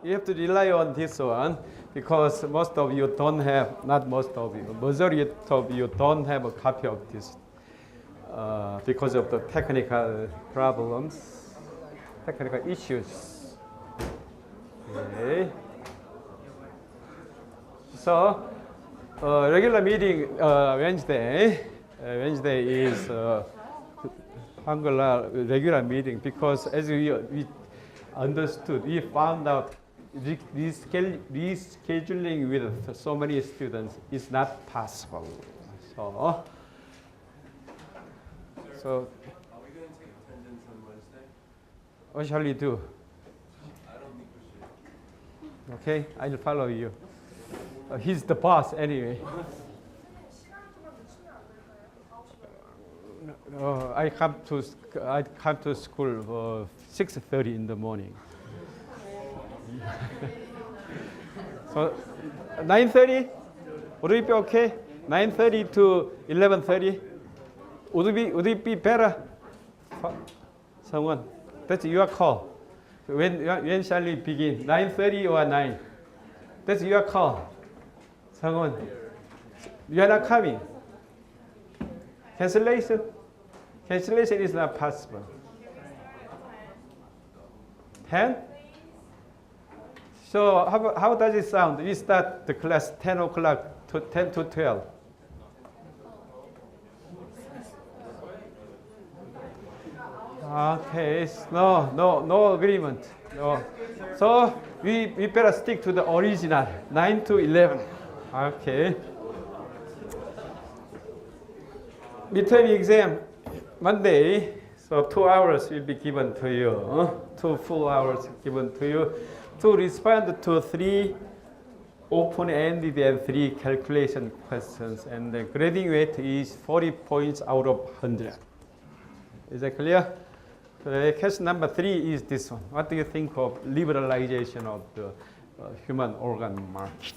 you have to rely on this one because most of you don't have, not most of you, majority of you don't have a copy of this because of the technical problems, technical issues. Okay. So, regular meeting Wednesday. Wednesday is Hangul regular meeting because as we understood, we found out rescheduling with so many students is not possible. So are we going to take attendance on Wednesday? what shall we do? I don't think we should. Okay, I'll follow you. He's the boss anyway. I come to school 6:30 in the morning. So 9:30 would it be okay? 9:30 to 11:30 would it be better? Someone, that's your call. When shall we begin? 9:30 or 9? That's your call. Someone, you are not coming. Cancellation? Cancellation is not possible. 10? So how does it sound? We start the class 10 o'clock to 10 to 12. Okay, no agreement. No. So we better stick to the original, 9 to 11. Okay. Midterm exam, Monday, so 2 hours will be given to you, 2 full hours given to you to respond to 3 open-ended and 3 calculation questions, and the grading weight is 40 points out of 100. Is that clear? So question number 3 is this one. What do you think of liberalization of the human organ market?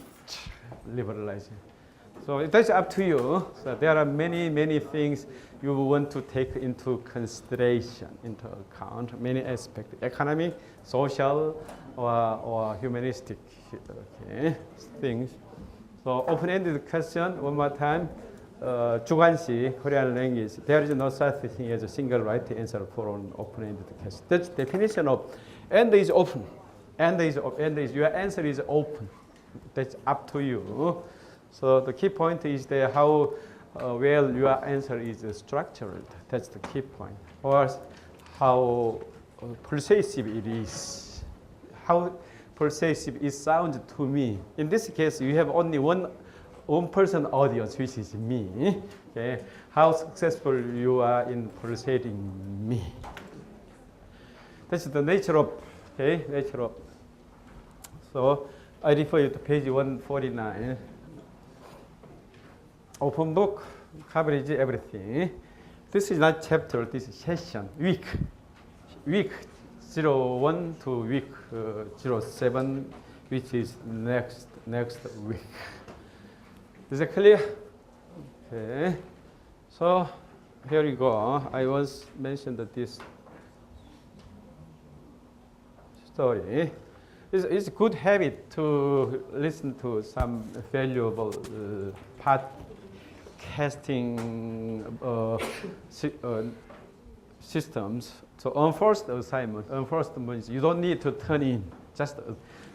Liberalization. So that's up to you. So there are many things you want to take into consideration, into account, many aspects, economic, social, or humanistic things. So open-ended question, one more time. 주관식, Korean language. There is no such thing as a single right answer for an open-ended question. That's the definition of end is open. End is your answer is open. That's up to you. So the key point is that how well your answer is structured. That's the key point. Or how persuasive it is. How persuasive it sounds to me. In this case, you have only one person audience, which is me. Okay? How successful you are in persuading me. That's the nature of, nature of. So I refer you to page 149. Open book, coverage, everything. This is not chapter, this is session, week. Week 01 to week 07, which is next week. Is that clear? Okay. So here you go. I once mentioned that this story. It's a good habit to listen to some valuable podcasting systems. So unforced assignment. Unforced means you don't need to turn in. Just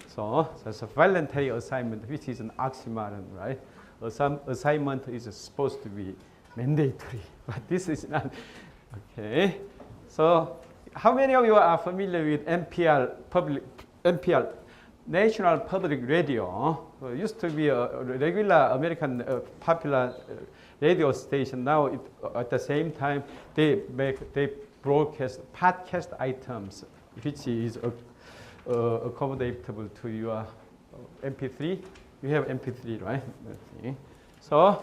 so it's a voluntary assignment, which is an oxymoron, right? Some assignment is supposed to be mandatory, but this is not. Okay. So how many of you are familiar with NPR, National Public Radio? Used to be a regular American popular radio station. Now, at the same time, they broadcast podcast items, which is accommodatable to your MP3. You have MP3, right? Okay. So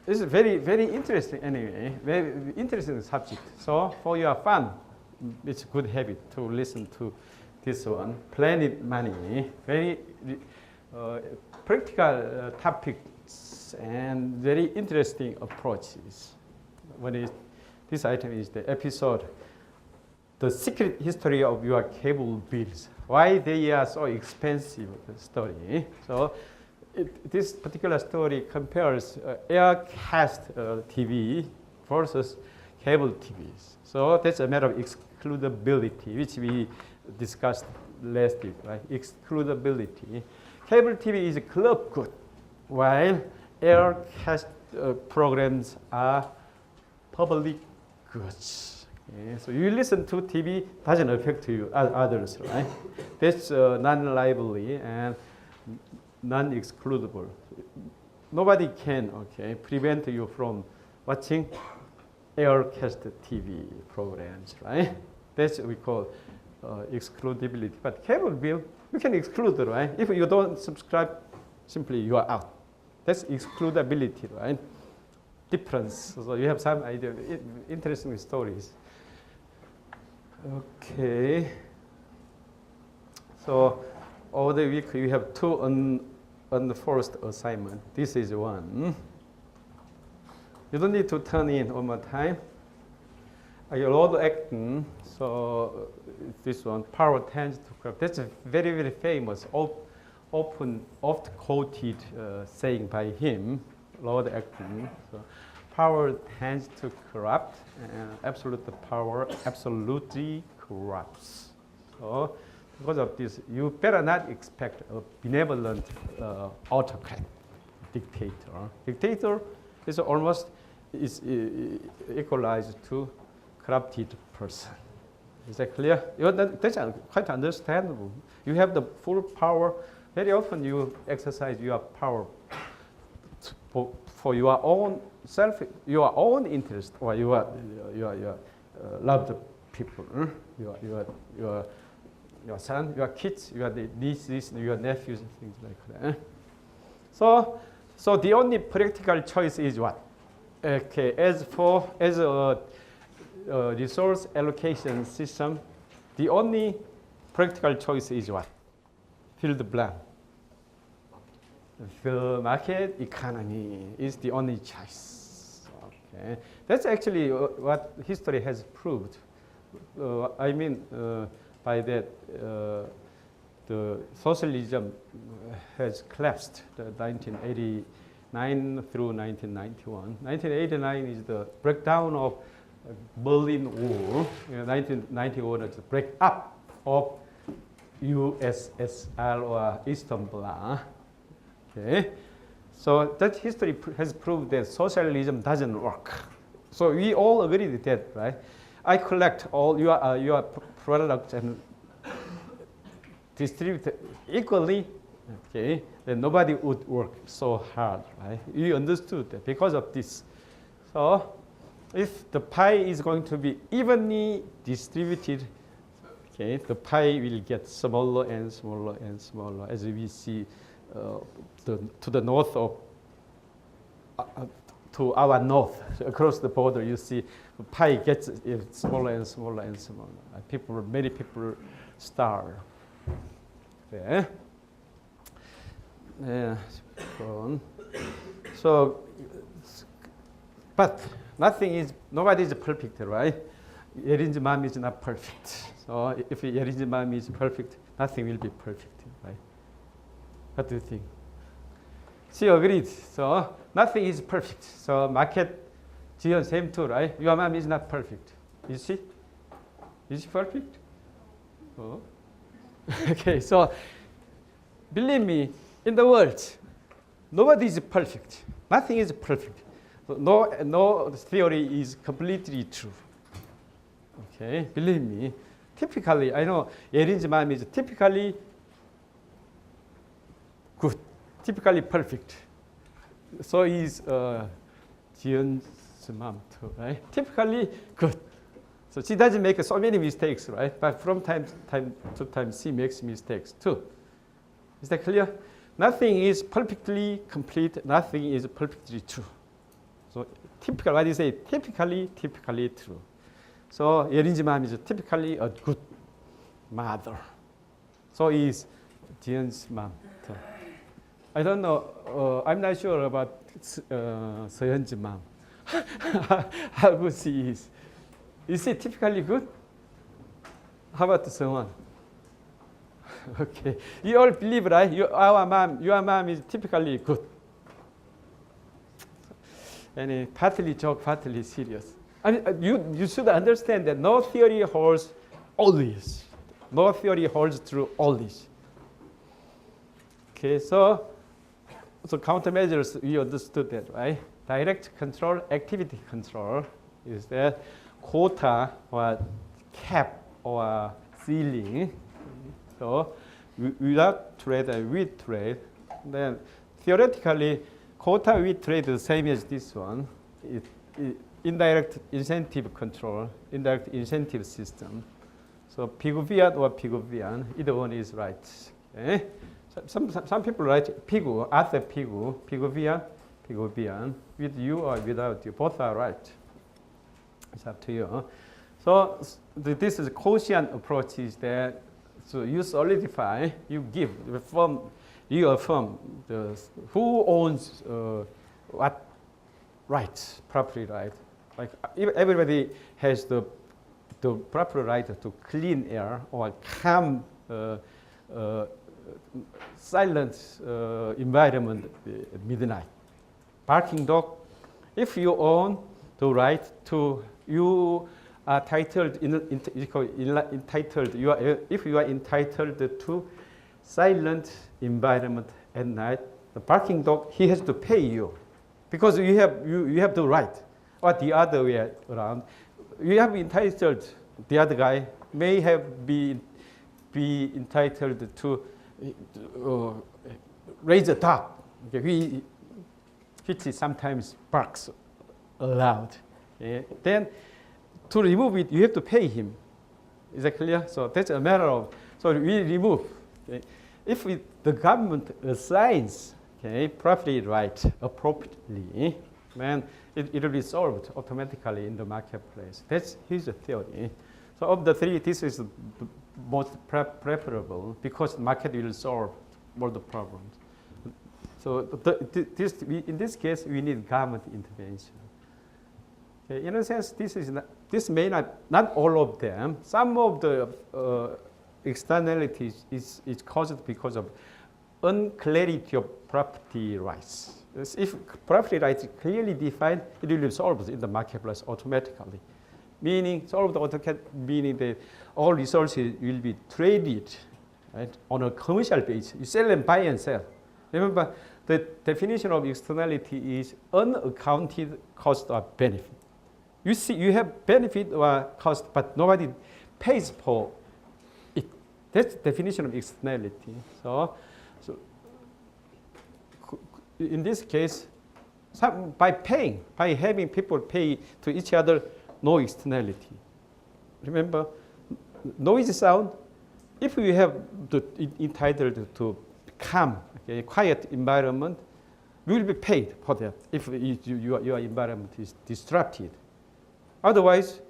this is very interesting anyway. Very interesting subject. So for your fun, it's a good habit to listen to this one. Planet Money. Very practical topics and very interesting approaches. This item is the episode, The Secret History of Your Cable Bills. why they are so expensive story. So this particular story compares air-cast TV versus cable TVs. So that's a matter of excludability, which we discussed last week, right? Excludability. Cable TV is a club good, while air-cast programs are public goods. Okay? So you listen to TV doesn't affect you others, right? That's non-liability and non-excludable. Nobody can prevent you from watching air-cast TV programs, right? That's what we call excludability. But cable bill, you can exclude, right? If you don't subscribe, simply you are out. That's excludability, right? Difference. So you have some idea, interesting stories. Okay. So over the week you have two unforced assignment. This is one. You don't need to turn in one more time. You load action. So this one, power tends to corrupt. That's a very, very famous, oft quoted saying by him. Load action. So power tends to corrupt, and absolute power absolutely corrupts. So because of this, you better not expect a benevolent autocrat, dictator. Dictator is almost equalized to corrupted person. Is that clear? That's quite understandable. You have the full power. Very often you exercise your power for your own your own interest, or your loved people, your son, your kids, your nieces, your nephews, and things like that. So the only practical choice is what? Okay, as a resource allocation system, the only practical choice is what? Fill the blank. The market economy is the only choice. Okay, that's actually what history has proved. I mean, by that, the socialism has collapsed. The 1989 through 1991. 1989 is the breakdown of Berlin Wall. 1991 is the break up of USSR or Eastern Bloc. Okay, so that history has proved that socialism doesn't work. So we all agree with that, right? I collect all your products and distribute equally. Okay, then nobody would work so hard, right? We understood that because of this. So if the pie is going to be evenly distributed, okay, the pie will get smaller and smaller and smaller, as we see to the north of to our north, across the border. You see the pie gets smaller and smaller and smaller. Many people starve. Yeah. Yeah. So, but nobody is perfect, right? Yerin's mom is not perfect. So if Yerin's mom is perfect, nothing will be perfect, right? What do you think? She agreed. So nothing is perfect. So market, Jian, same too, right? Your mom is not perfect. Is she? Is she perfect? Oh. Okay, so believe me, in the world, nobody is perfect. Nothing is perfect. No theory is completely true. Okay, believe me. Typically, I know Yerin's mom is typically good, typically perfect. So is Jian's mom too, right? Typically good. So she doesn't make so many mistakes, right? But from time to time, she makes mistakes too. Is that clear? Nothing is perfectly complete. Nothing is perfectly true. So typical, what do you say? Typically true. So Yerin's mom is typically a good mother. So is Jian's mom too. I don't know. I'm not sure about Seon's mom. How good she is. Is she typically good? How about Seon? Okay, you all believe, right? Your mom is typically good. And partly joke, partly serious. I mean, you should understand that no theory holds always. No theory holds true always. Okay, so countermeasures, we understood that, right? Direct control, activity control is that quota or cap or ceiling. So without trade and with trade, then theoretically, quota with trade is the same as this one. Indirect incentive control, indirect incentive system. So Pigouvian or Pigouvian, either one is right. Okay? Some people write Pigou, Arthur Pigou, Pigouvian, with you or without you. Both are right. It's up to you. So this is quotient approach is that so you solidify, you give, you affirm who owns what rights, property right. Like everybody has the proper right to clean air or calm, silent environment at midnight. Barking dog, if you own the right to, you are entitled, if you are entitled to silent environment at night, the barking dog, he has to pay you because you have the right. Or the other way around, you have entitled, the other guy may have be entitled to raise a dog, which sometimes barks aloud. Okay. Then to remove it, you have to pay him. Is that clear? So that's a matter of, so we remove. Okay. If the government assigns property right appropriately, then it will be solved automatically in the marketplace. That's his theory. So of the three, this is the most preferable because the market will solve all the problems. So in this case, we need government intervention. Okay, in a sense, this may not all of them. Some of the externalities is caused because of unclarity of property rights. If property rights is clearly defined, it will be solved in the marketplace automatically. Meaning, solved automatically, meaning that all resources will be traded right, on a commercial basis. You sell and buy and sell. Remember, the definition of externality is unaccounted cost or benefit. You see, you have benefit or cost, but nobody pays for it. That's the definition of externality. So in this case, by having people pay to each other, no externality. Remember, noisy sound, if you have entitled to calm, quiet environment, you will be paid for that if your environment is disrupted. Otherwise,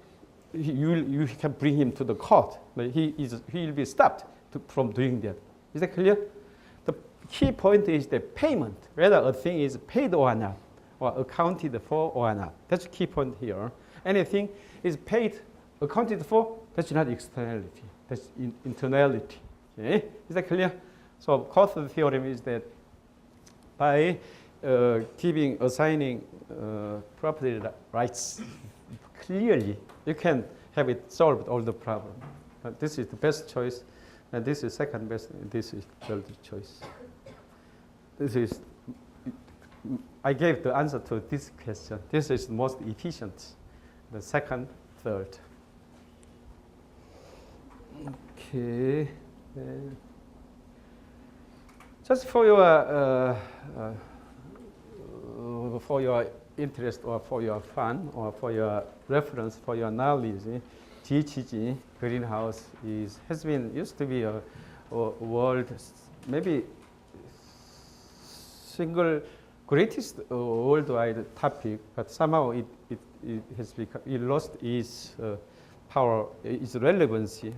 you can bring him to the court. But he will be stopped from doing that. Is that clear? The key point is the payment, whether a thing is paid or not, or accounted for or not. That's the key point here. Anything is paid, accounted for, that's not externality. That's internality. Okay? Is that clear? So Court's theorem is that by assigning property rights clearly, you can have it solved all the problem. This is the best choice, and this is second best, and this is third choice. I gave the answer to this question. This is the most efficient, the second, third. Okay. Just for your interest or for your fun or for your reference, for your knowledge, GHG, greenhouse, used to be a world, maybe single greatest worldwide topic, but somehow it lost its power, its relevancy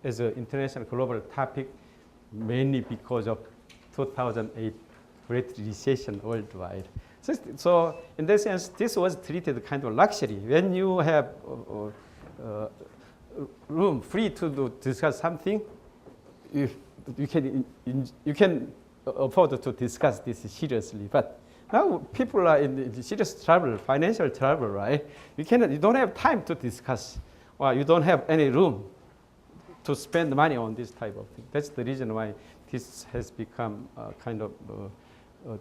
as an international global topic, mainly because of 2008 Great Recession worldwide. So in that sense, this was treated kind of luxury. When you have room free to discuss something, you can afford to discuss this seriously. But now people are in serious trouble, financial trouble, right? You don't have time to discuss, or you don't have any room to spend money on this type of thing. That's the reason why this has become kind of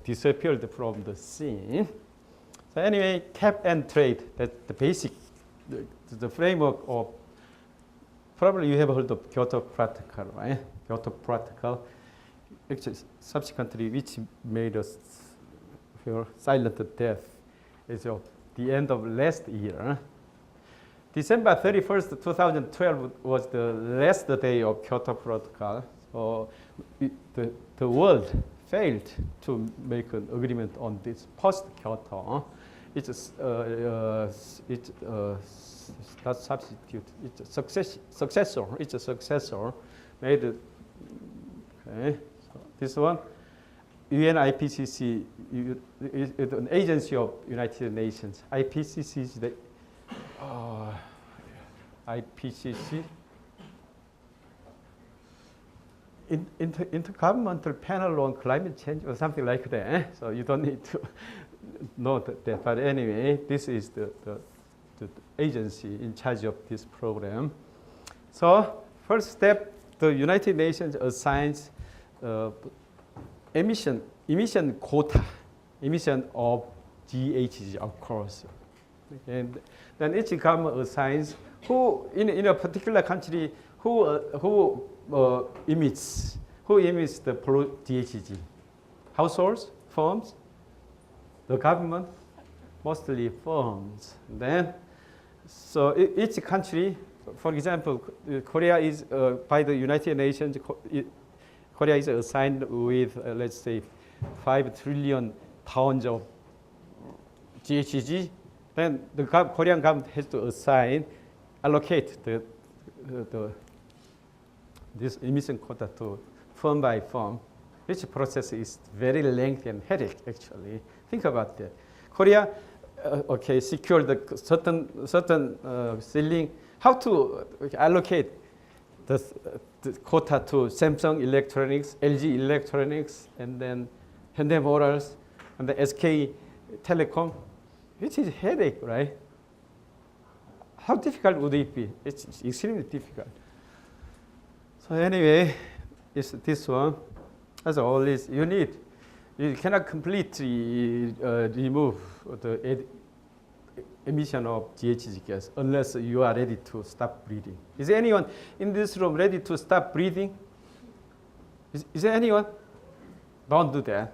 disappeared from the scene. So anyway, cap and trade, that's the basic, the framework of, probably you have heard of Kyoto Protocol, right? Kyoto Protocol, actually subsequently which made us feel silent death as of the end of last year. December 31st, 2012 was the last day of Kyoto Protocol. So the world failed to make an agreement on this post-Kyoto. It's not substitute. It's a successor. It's a successor made. Okay, so this one, UNIPCC, it's an agency of United Nations. IPCC is the IPCC. Intergovernmental Panel on Climate Change or something like that. So you don't need to know that. But anyway, this is the agency in charge of this program. So first step, the United Nations assigns emission quota, emission of GHG, of course. And then each government assigns who in a particular country who emits the GHG? Households, firms, the government, mostly firms. Then, so each country, for example, Korea is by the United Nations. Korea is assigned with let's say 5 trillion tons of GHG. Then the Korean government has to allocate this emission quota to firm by firm, which process is very lengthy and headache actually. Think about that. Korea, secured the certain ceiling. How to allocate the quota to Samsung Electronics, LG Electronics, and then Hyundai Motors, and the SK Telecom, which is headache, right? How difficult would it be? It's extremely difficult. So anyway, it's this one. As always, you cannot completely remove the emission of GHG gas unless you are ready to stop breathing. Is there anyone in this room ready to stop breathing? Is there anyone? Don't do that.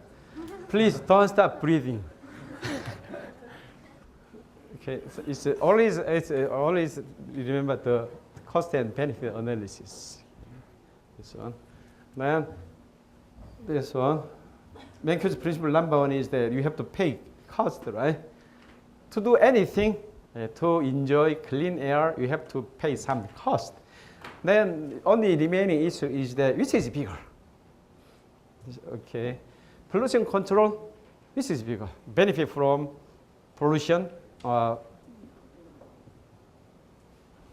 Please don't stop breathing. Okay, so it's always remember the cost and benefit analysis. This one. Then this one. Menkyo's principle number 1 is that you have to pay cost, right? To do anything, to enjoy clean air, you have to pay some cost. Then only remaining issue is that which is bigger? Okay, pollution control, which is bigger? Benefit from pollution,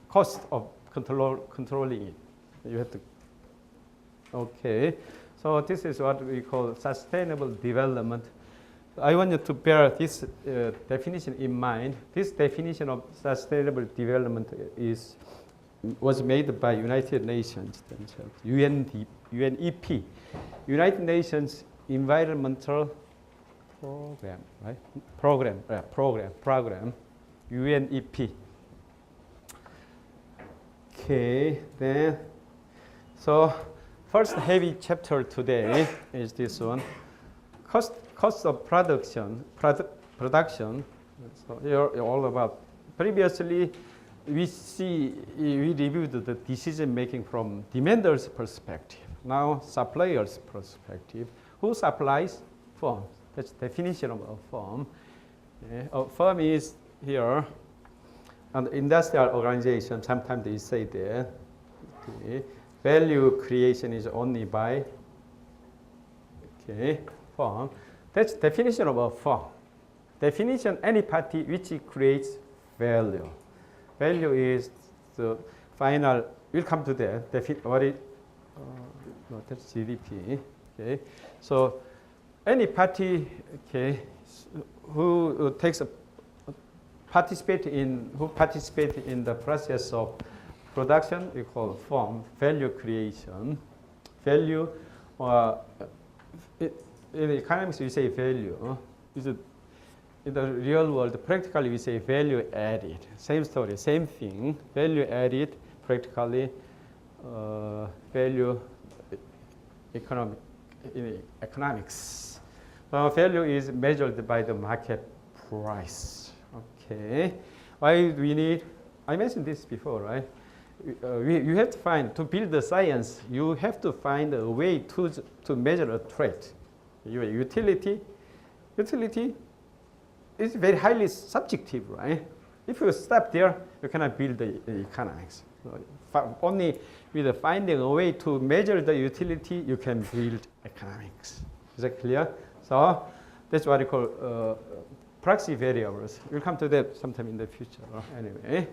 cost of controlling it. You have to. Okay, so this is what we call sustainable development. I want you to bear this definition in mind. This definition of sustainable development was made by United Nations themselves, UNEP, United Nations Environmental Program, right? Program, UNEP. Okay, then, so first heavy chapter today is this one, cost of production. So here all about. Previously, we reviewed the decision making from demander's perspective. Now, supplier's perspective. Who supplies? Firm. That's the definition of a firm. Okay. A firm is here an industrial organization. Sometimes they say that. Okay. Value creation is only by firm. That's the definition of a firm. Definition, any party which creates value. Value is final, we'll come to that. What is, no, that's GDP. Okay, so any party, okay, who participate in the process of production, we call form value creation. Value, in economics we say value. In the real world, practically we say value added. Same story, same thing. Value added, practically value economics. Value is measured by the market price. Okay. Why we need? I mentioned this before, right? You have to find, to build the science, you have to find a way to measure a trait. Your utility is very highly subjective, right? If you stop there, you cannot build the economics. So only with finding a way to measure the utility, you can build economics. Is that clear? So that's what we call proxy variables. We'll come to that sometime in the future. Anyway,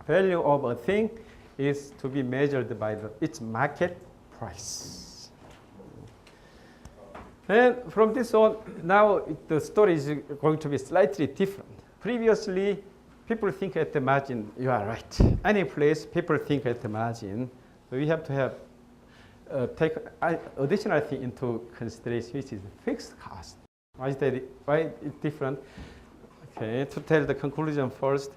value of a thing is to be measured by its market price. And from this on, now the story is going to be slightly different. Previously, people think at the margin, you are right. Any place, people think at the margin. So we have to have take additional thing into consideration, which is fixed cost. Why is that? Why it's different? Okay, to tell the conclusion first,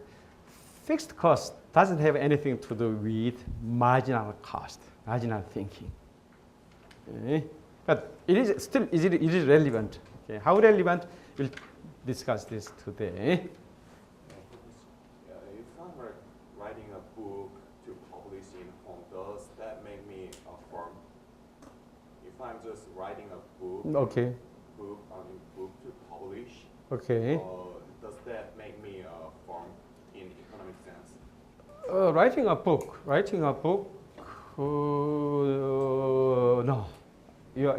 fixed cost doesn't have anything to do with marginal cost, marginal thinking. Okay. But it is still it is relevant. Okay. How relevant? We'll discuss this today. If I'm writing a book to publish in home, does that make me a firm? If I'm just writing a book, Okay. book to publish, Okay. does that make me a firm in economic sense? Writing a book. No. You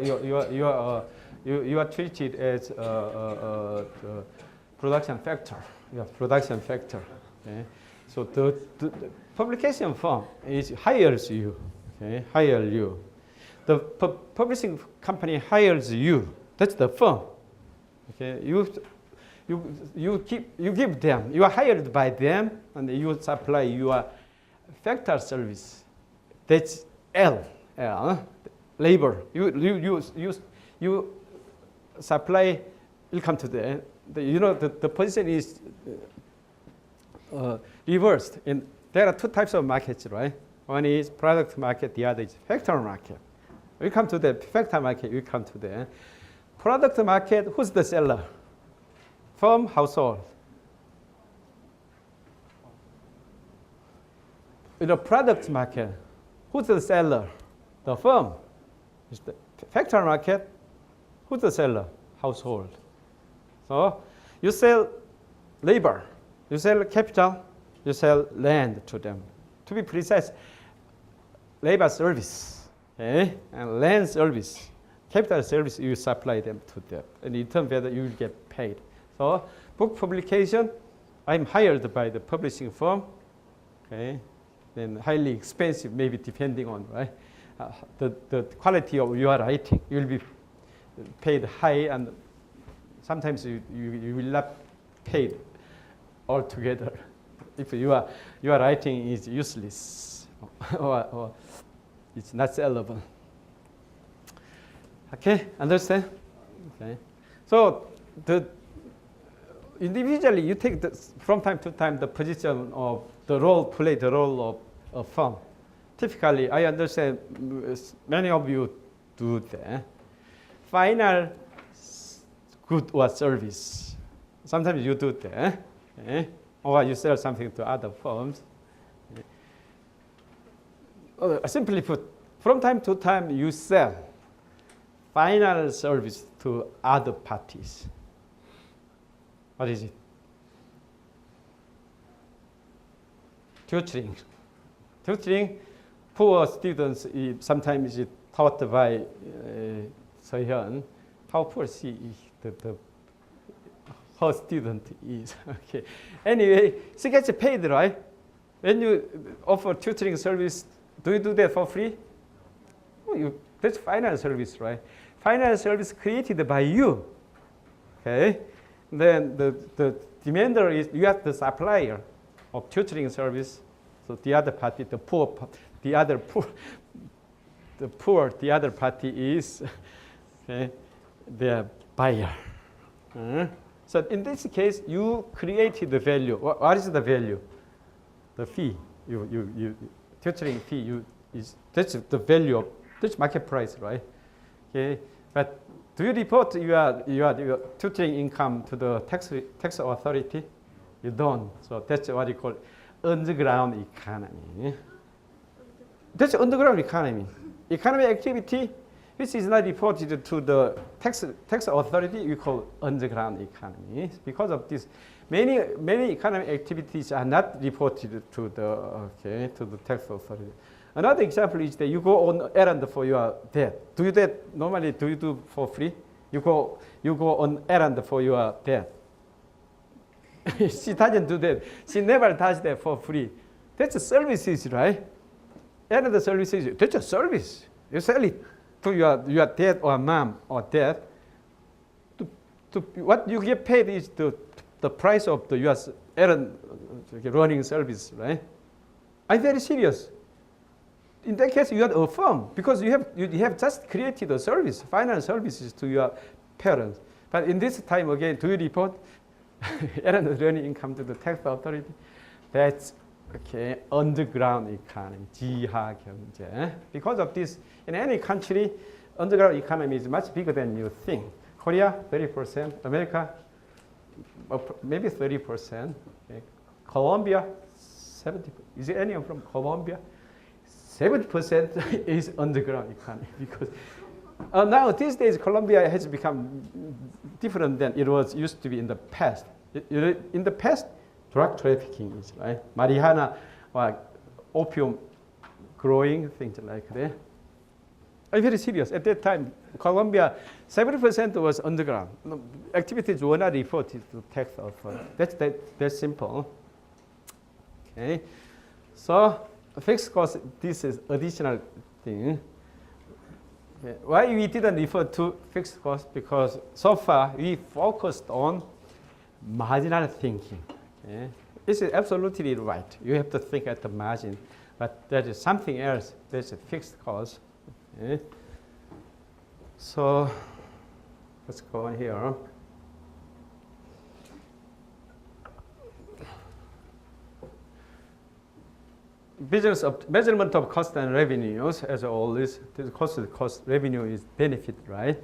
are treated as a production factor. Yeah, production factor. Okay. So the publication firm hires you. Okay, hire you. The publishing company hires you. That's the firm. Okay, you give them. You are hired by them, and you supply your factor service. That's L. Labor. You supply. We'll come to that. The position is reversed. And there are two types of markets, right? One is product market. The other is factor market. We come to the factor market. We come to the product market. Who's the seller? Firm, household. In the product market, who's the seller? The firm. It's the factor market. Who's the seller? Household. So you sell labor, you sell capital, you sell land to them. To be precise, labor service, okay? And land service, capital service, you supply them to them. And in turn, whether you will get paid. So book publication, I'm hired by the publishing firm, okay? Then highly expensive, maybe depending on, right? The quality of your writing, you will be paid high, and sometimes you will not paid altogether if your writing is useless or it's not sellable. Okay, understand? Okay, so individually you take from time to time the position of the role of a firm. Typically, I understand many of you do that. Final good or service. Sometimes you do that. Okay? Or you sell something to other firms. Simply put, from time to time you sell final service to other parties. What is it? Tutoring. Tutoring, poor students sometimes taught by Sehyun. How poor her student is. Okay. Anyway, she gets paid, right? When you offer tutoring service, do you do that for free? Oh, that's finance service, right? Finance service created by you. Okay, then the demander is you are the supplier of tutoring service. So the other party, the other party is okay, the buyer. So in this case, you created the value. What is the value? The fee. Tutoring fee. That's the value of that's market price, right? Okay, but do you report your tutoring income to the tax authority? You don't. So that's what you call underground economy. That's underground economy. Economic activity which is not reported to the tax authority, we call underground economy. Because of this, many economic activities are not reported to the tax authority. Another example is that you go on errand for your dad. Do you that normally? Do you do for free? You go on errand for your dad. She doesn't do that. She never does that for free. That's a services, right? Errand services. That's a service. You sell it to your dad or mom or dad. What you get paid is the price of the U.S. errand running service, right? I'm very serious. In that case, you have a firm because you have just created a service, finance services to your parents. But in this time again, do you report errand running income to the tax authority? That's okay. Underground economy, 지하 경제. Because of this, in any country, underground economy is much bigger than you think. Korea, 30%. America, maybe 30%. Okay. Colombia, 70%. Is there anyone from Colombia? 70% is underground economy because now these days Colombia has become different than it was used to be in the past. In the past, drug trafficking is right, marijuana or opium growing, things like that. I'm very serious. At that time, Colombia, 70% was underground. Activities were not reported to tax authority. That's simple. Okay, so fixed cost, this is additional thing. Okay. Why we didn't refer to fixed cost? Because so far we focused on marginal thinking. Okay. This is absolutely right. You have to think at the margin, but there is something else. There's a fixed cost. Okay. So let's go on here. Business of measurement of cost and revenues, as always, the cost revenue is benefit, right?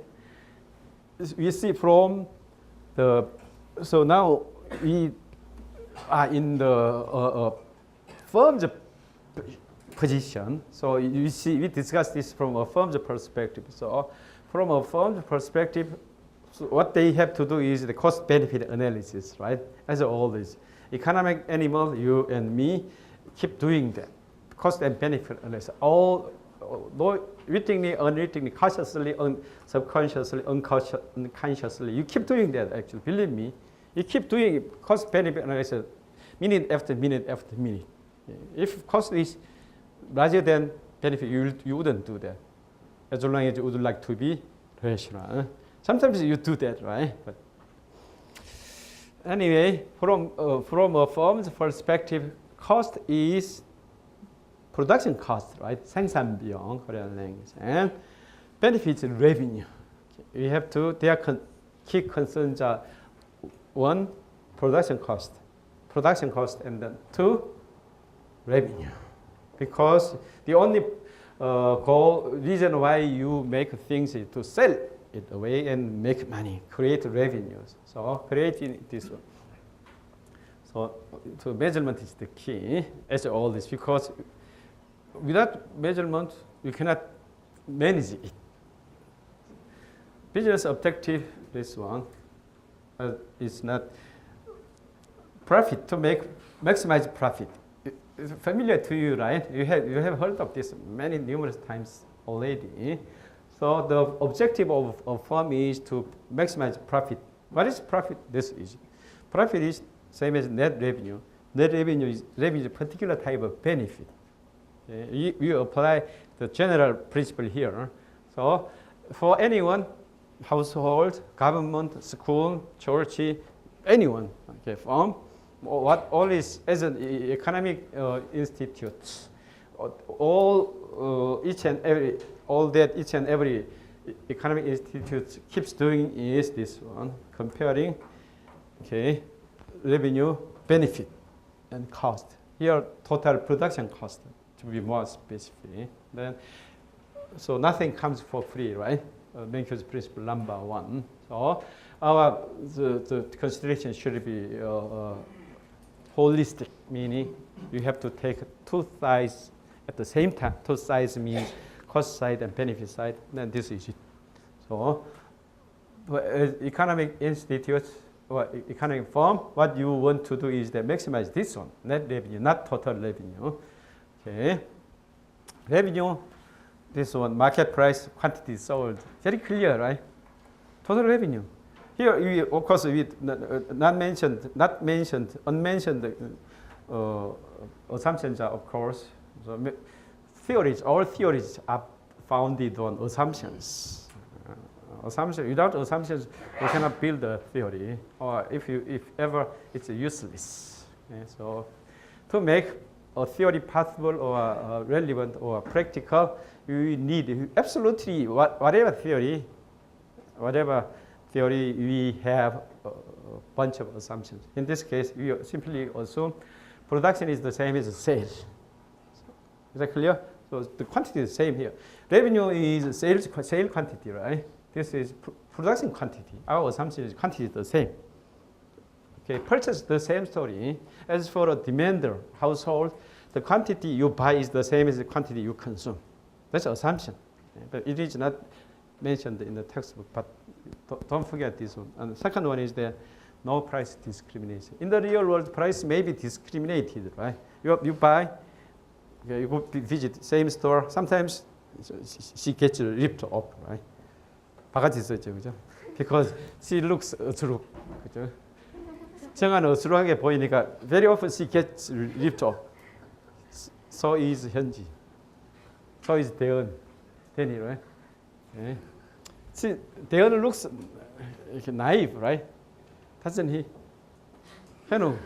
We see from the, so now we are in the firm's position. So you see, we discussed this from a firm's perspective. So from a firm's perspective, so what they have to do is the cost benefit analysis, right? As always, economic animal, you and me, keep doing that. Cost and benefit analysis. All wittingly, unwittingly, consciously, subconsciously, unconsciously. You keep doing that, actually. Believe me. You keep doing cost benefit analysis minute after minute after minute. If cost is larger than benefit, you wouldn't do that. As long as you would like to be rational. Sometimes you do that, right? But anyway, from a firm's perspective, cost is production cost, right? 생산비용, Korean language. And benefits revenue. We have to, their key concerns are one, production cost, and then two, revenue. Because the only reason why you make things is to sell it away and make money, create revenues. So creating this one. So measurement is the key as all this, because without measurement, you cannot manage it. Business objective, this one, is not profit, to maximize profit. It's familiar to you, right? You have heard of this numerous times already. So the objective of a firm is to maximize profit. What is profit? This is profit is same as net revenue net revenue is a particular type of benefit. Okay? You apply the general principle here. So for anyone, household, government, school, church, anyone, okay, firm, what all is as an economic institute, each and every economic institute keeps doing is this one, comparing, okay, revenue, benefit, and cost. Here, total production cost, to be more specific. Then, so nothing comes for free, right? Menkyo's principle number 1. So the consideration should be holistic, meaning you have to take two sides at the same time. Two sides means cost side and benefit side. Then this is it. So economic institutes or economic firm, what you want to do is to maximize this one, net revenue, not total revenue. Okay, revenue. This one, market price, quantity sold. Very clear, right? Total revenue. Here, we, of course, we unmentioned assumptions are, of course. So theories, all theories are founded on assumptions. Without assumptions, you cannot build a theory. Or if ever, it's useless. Okay? So to make a theory possible or relevant or practical, we need absolutely whatever theory we have a bunch of assumptions. In this case, we simply assume production is the same as sales. Is that clear? So the quantity is the same here. Revenue is sale quantity, right? This is production quantity. Our assumption is quantity is the same. Okay, purchase the same story. As for a demander, household, the quantity you buy is the same as the quantity you consume. That's an assumption. But it is not mentioned in the textbook, but don't forget this one. And the second one is that no price discrimination. In the real world, price may be discriminated, right? You buy, okay, you go visit same store. Sometimes she gets ripped off, right? 바가지 썼죠, 그죠? Because she looks 어스룩, 그죠? 정한 어스룩하게 보이니까 very often she gets ripped off. So is 현지. So is 대은이, right? Yeah. See, 대은 looks naive, right? Doesn't he? 현웅,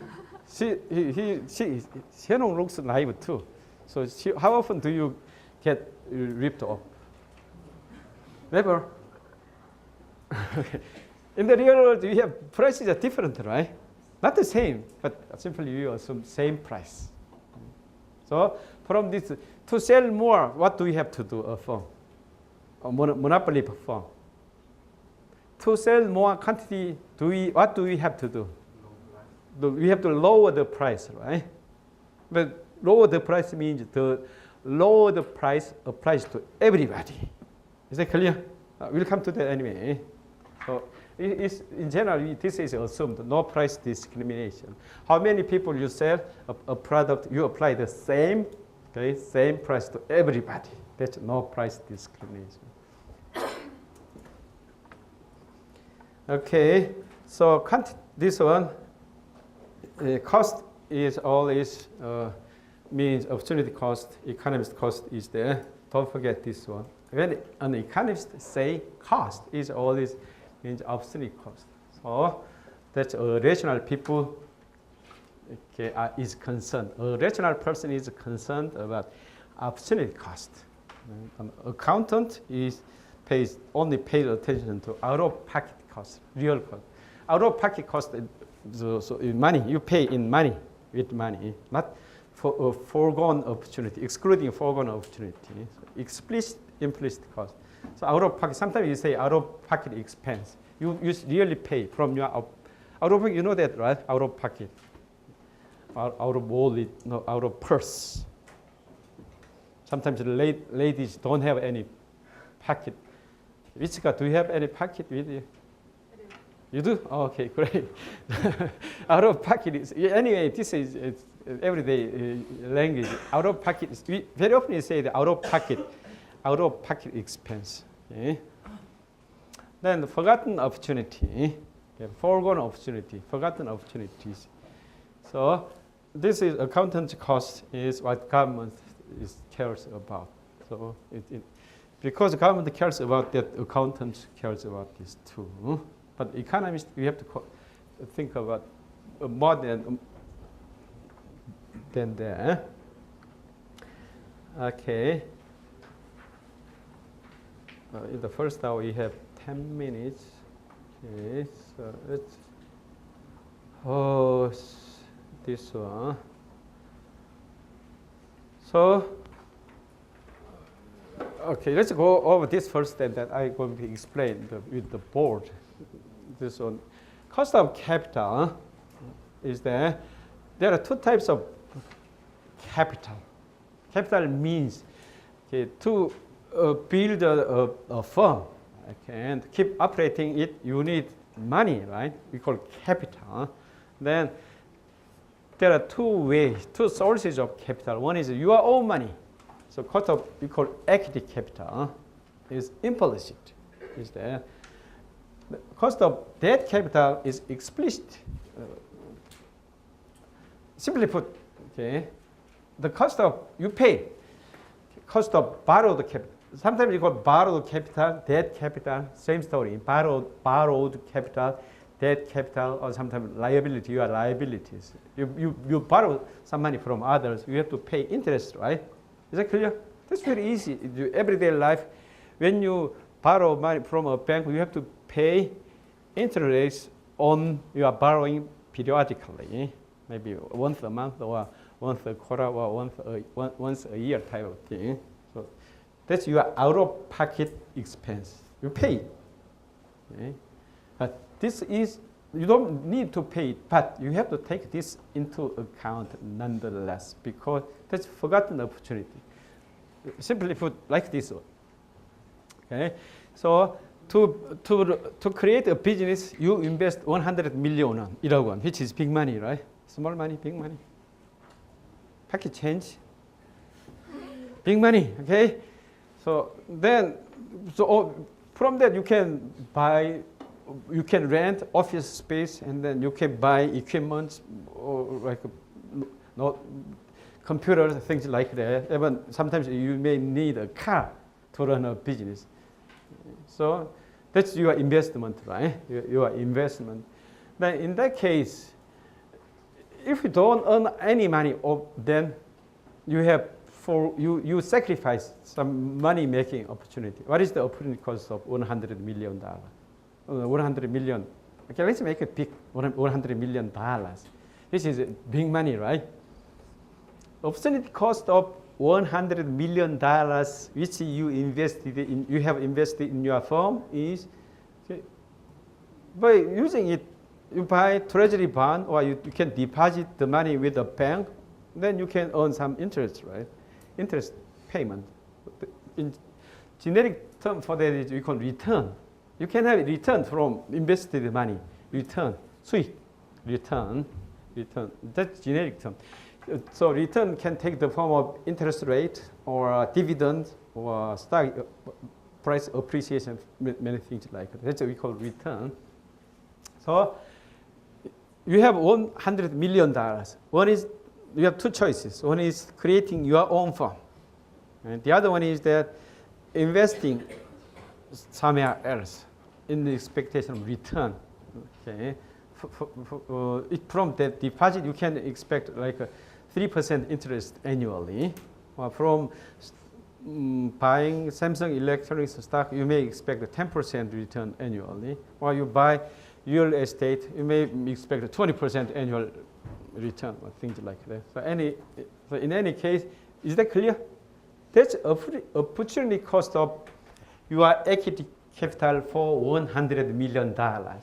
현웅 looks naive too. So how often do you get ripped off? Never. In the real world, we have prices are different, right? Not the same, but simply you assume same price. So from this, to sell more, what do we have to do? A firm, a monopoly firm. To sell more quantity, what do we have to do? We have to lower the price, right? But lower the price means the lower the price applies to everybody. Is that clear? We'll come to that anyway. So in general, this is assumed, no price discrimination. How many people you sell a product, you apply the same, okay, same price to everybody. That's no price discrimination. Okay, so this one, cost is always means opportunity cost, economist cost is there. Don't forget this one. When an economist say cost is always means opportunity cost. So that's a rational people is concerned. A rational person is concerned about opportunity cost. An accountant only pays attention to out-of-pocket cost, real cost. Out-of-pocket cost, so money you pay in money with money, not for foregone opportunity, excluding foregone opportunity. So explicit, implicit cost. So out-of-pocket, sometimes you say out-of-pocket expense. You really pay from your out-of-pocket, you know that, right? Out-of-pocket. Out of wallet, no, out of purse. Sometimes the ladies don't have any pocket. Wichika, do you have any pocket with you? I do. You do? Oh, okay, great. Out of pocket is, anyway, this is everyday language. Out of pocket, very often you say the out of pocket expense. Okay? Then the forgotten opportunity, foregone opportunity, forgotten opportunities. So this is accountant's cost is what government cares about. So because government cares about that, accountant cares about this too. But economists, we have to think about more than that. Okay. In the first hour, we have 10 minutes. Okay, so it's this one. So, okay, let's go over this first, and then I'm going to explain with the board. This one, cost of capital is there. There are two types of capital. Capital means to build a firm, and keep operating it, you need money, right? We call capital. Then there are two sources of capital. One is your own money. So cost of, we call equity capital, is implicit. Is there. The cost of debt capital is explicit. Simply put, okay, the cost of you pay, cost of borrowed capital. Sometimes you call borrowed capital, debt capital, same story. Borrowed capital, debt capital, or sometimes liability, your liabilities. You borrow some money from others, you have to pay interest, right? Is that clear? That's very easy. In your everyday life, when you borrow money from a bank, you have to pay interest on your borrowing periodically, maybe once a month or once a quarter or once a year type of thing. So that's your out-of-pocket expense. You pay it. Okay? But this is, you don't need to pay it, but you have to take this into account nonetheless, because that's forgotten opportunity. Simply put, like this one. Okay? So to create a business, you invest 100 million won, 1억 won, which is big money, right? Small money, big money. Pocket change. Big money, okay? So then, from that you can buy, you can rent office space, and then you can buy equipment or like computers, things like that. Even sometimes you may need a car to run a business. So that's your investment, right? Your investment. Then in that case, if you don't earn any money, then you have you sacrifice some money making opportunity. What is the opportunity cost of $100 million? 100 million. Okay, let's make it big. $100 million. This is big money, right? Opportunity cost of $100 million, which you have invested in your firm, is by using it. You buy treasury bond, or you can deposit the money with a bank, then you can earn some interest, right? Interest payment. In generic term for that is we call return. You can have return from invested money. Return, 수익, return. That's generic term. So return can take the form of interest rate or dividend or stock price appreciation, many things like that. That's what we call return. So you have $100 million. One is, you have two choices. One is creating your own firm. And the other one is that investing somewhere else in the expectation of return. Okay. From that deposit, you can expect like a 3% interest annually. Or from buying Samsung Electronics stock, you may expect a 10% return annually. Or you buy real estate, you may expect a 20% annual return, or things like that. So in any case, is that clear? That's opportunity cost of your equity capital for $100 million. Okay,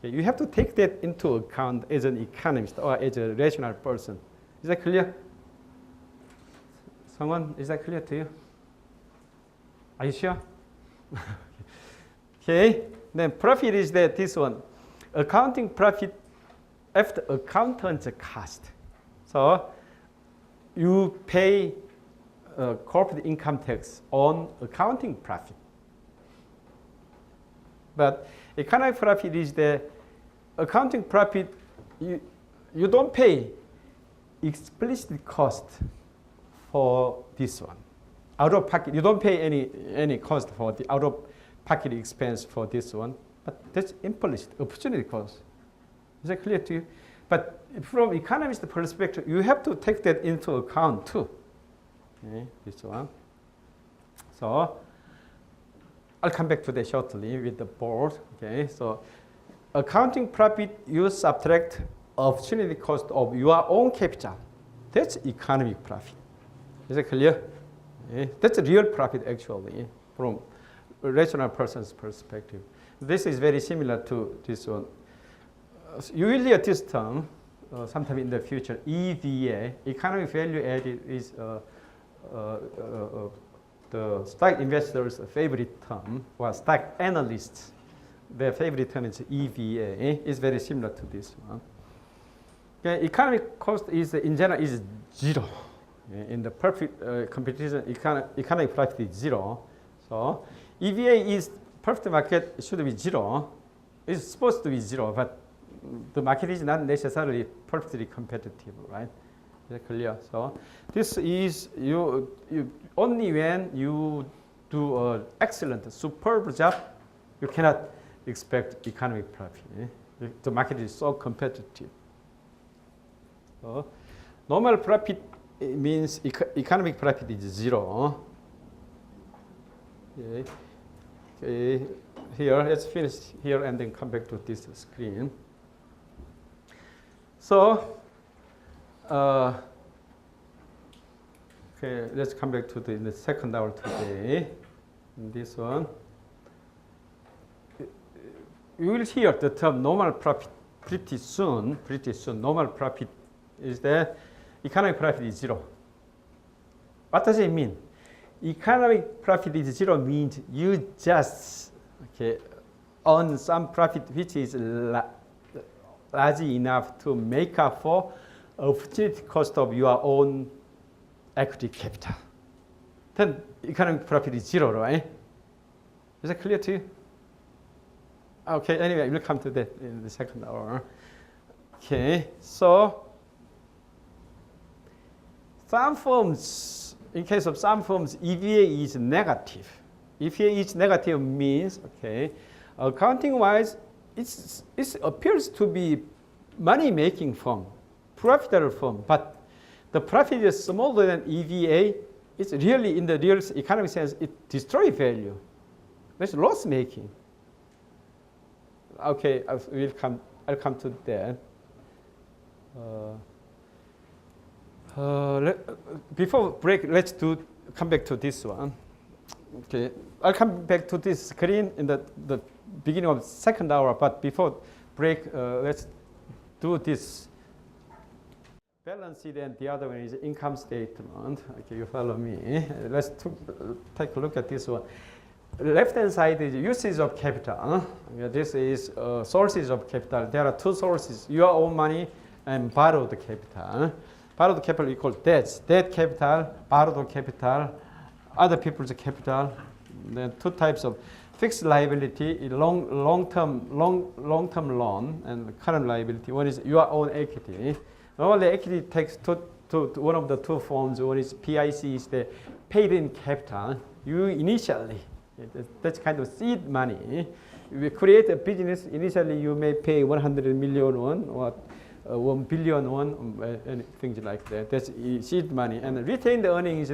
you have to take that into account as an economist or as a rational person. Is that clear? Someone, is that clear to you? Are you sure? Okay, then profit is that this one. Accounting profit after accountant's cost. So you pay corporate income tax on accounting profit. But economic profit is the accounting profit you don't pay explicit cost for this one. Out of pocket, you don't pay any cost for the out of pocket expense for this one, but that's implicit opportunity cost. Is that clear to you? But from economist perspective, you have to take that into account too. Okay, this one. So I'll come back to that shortly with the board. Okay, so accounting profit, you subtract opportunity cost of your own capital. That's economic profit. Is that clear? Okay. That's a real profit actually from a rational person's perspective. This is very similar to this one. You will hear this term sometime in the future. EVA, economic value added, is the stock investors' favorite term, or stock analysts. Their favorite term is EVA. It's very similar to this one. Okay, economic cost is in general is zero. In the perfect competition, economic profit is zero. So EVA is perfect market should be zero. It's supposed to be zero, but the market is not necessarily perfectly competitive, right? Is that clear? So this is you only when you do an excellent, superb job, you cannot expect economic profit. The market is so competitive. So normal profit means economic profit is zero. Okay. Okay. Here, let's finish here and then come back to this screen. So, okay, let's come back to the second hour today. This one. You will hear the term normal profit pretty soon. Pretty soon, normal profit is that economic profit is zero. What does it mean? Economic profit is zero means you just earn some profit which is large enough to make up for opportunity cost of your own equity capital. Then economic profit is zero, right? Is that clear to you? Okay, anyway, we'll come to that in the second hour. Okay, so some firms, in case of some firms, EVA is negative. EVA is negative means, accounting-wise, it appears to be money-making firm, profitable firm, but the profit is smaller than EVA. It's really, in the real economic sense, it destroys value. That's loss-making. Okay, I'll come to that. Before break, let's come back to this one. Okay, I'll come back to this screen in the beginning of the second hour, but before break, let's do this balance sheet, and the other one is income statement. Okay, you follow me. Let's take a look at this one. Left-hand side is usage of capital. This is sources of capital. There are two sources, your own money and borrowed capital. Borrowed capital equals debts. Debt capital, borrowed capital, other people's capital. Then two types of fixed liability, long-term loan, and current liability. One is your own equity. Normally, equity takes to one of the two forms. One is PIC, is the paid-in capital. You initially, that's kind of seed money. We create a business. Initially, you may pay 100 million won or 1 billion won, and things like that. That's seed money. And retained earnings,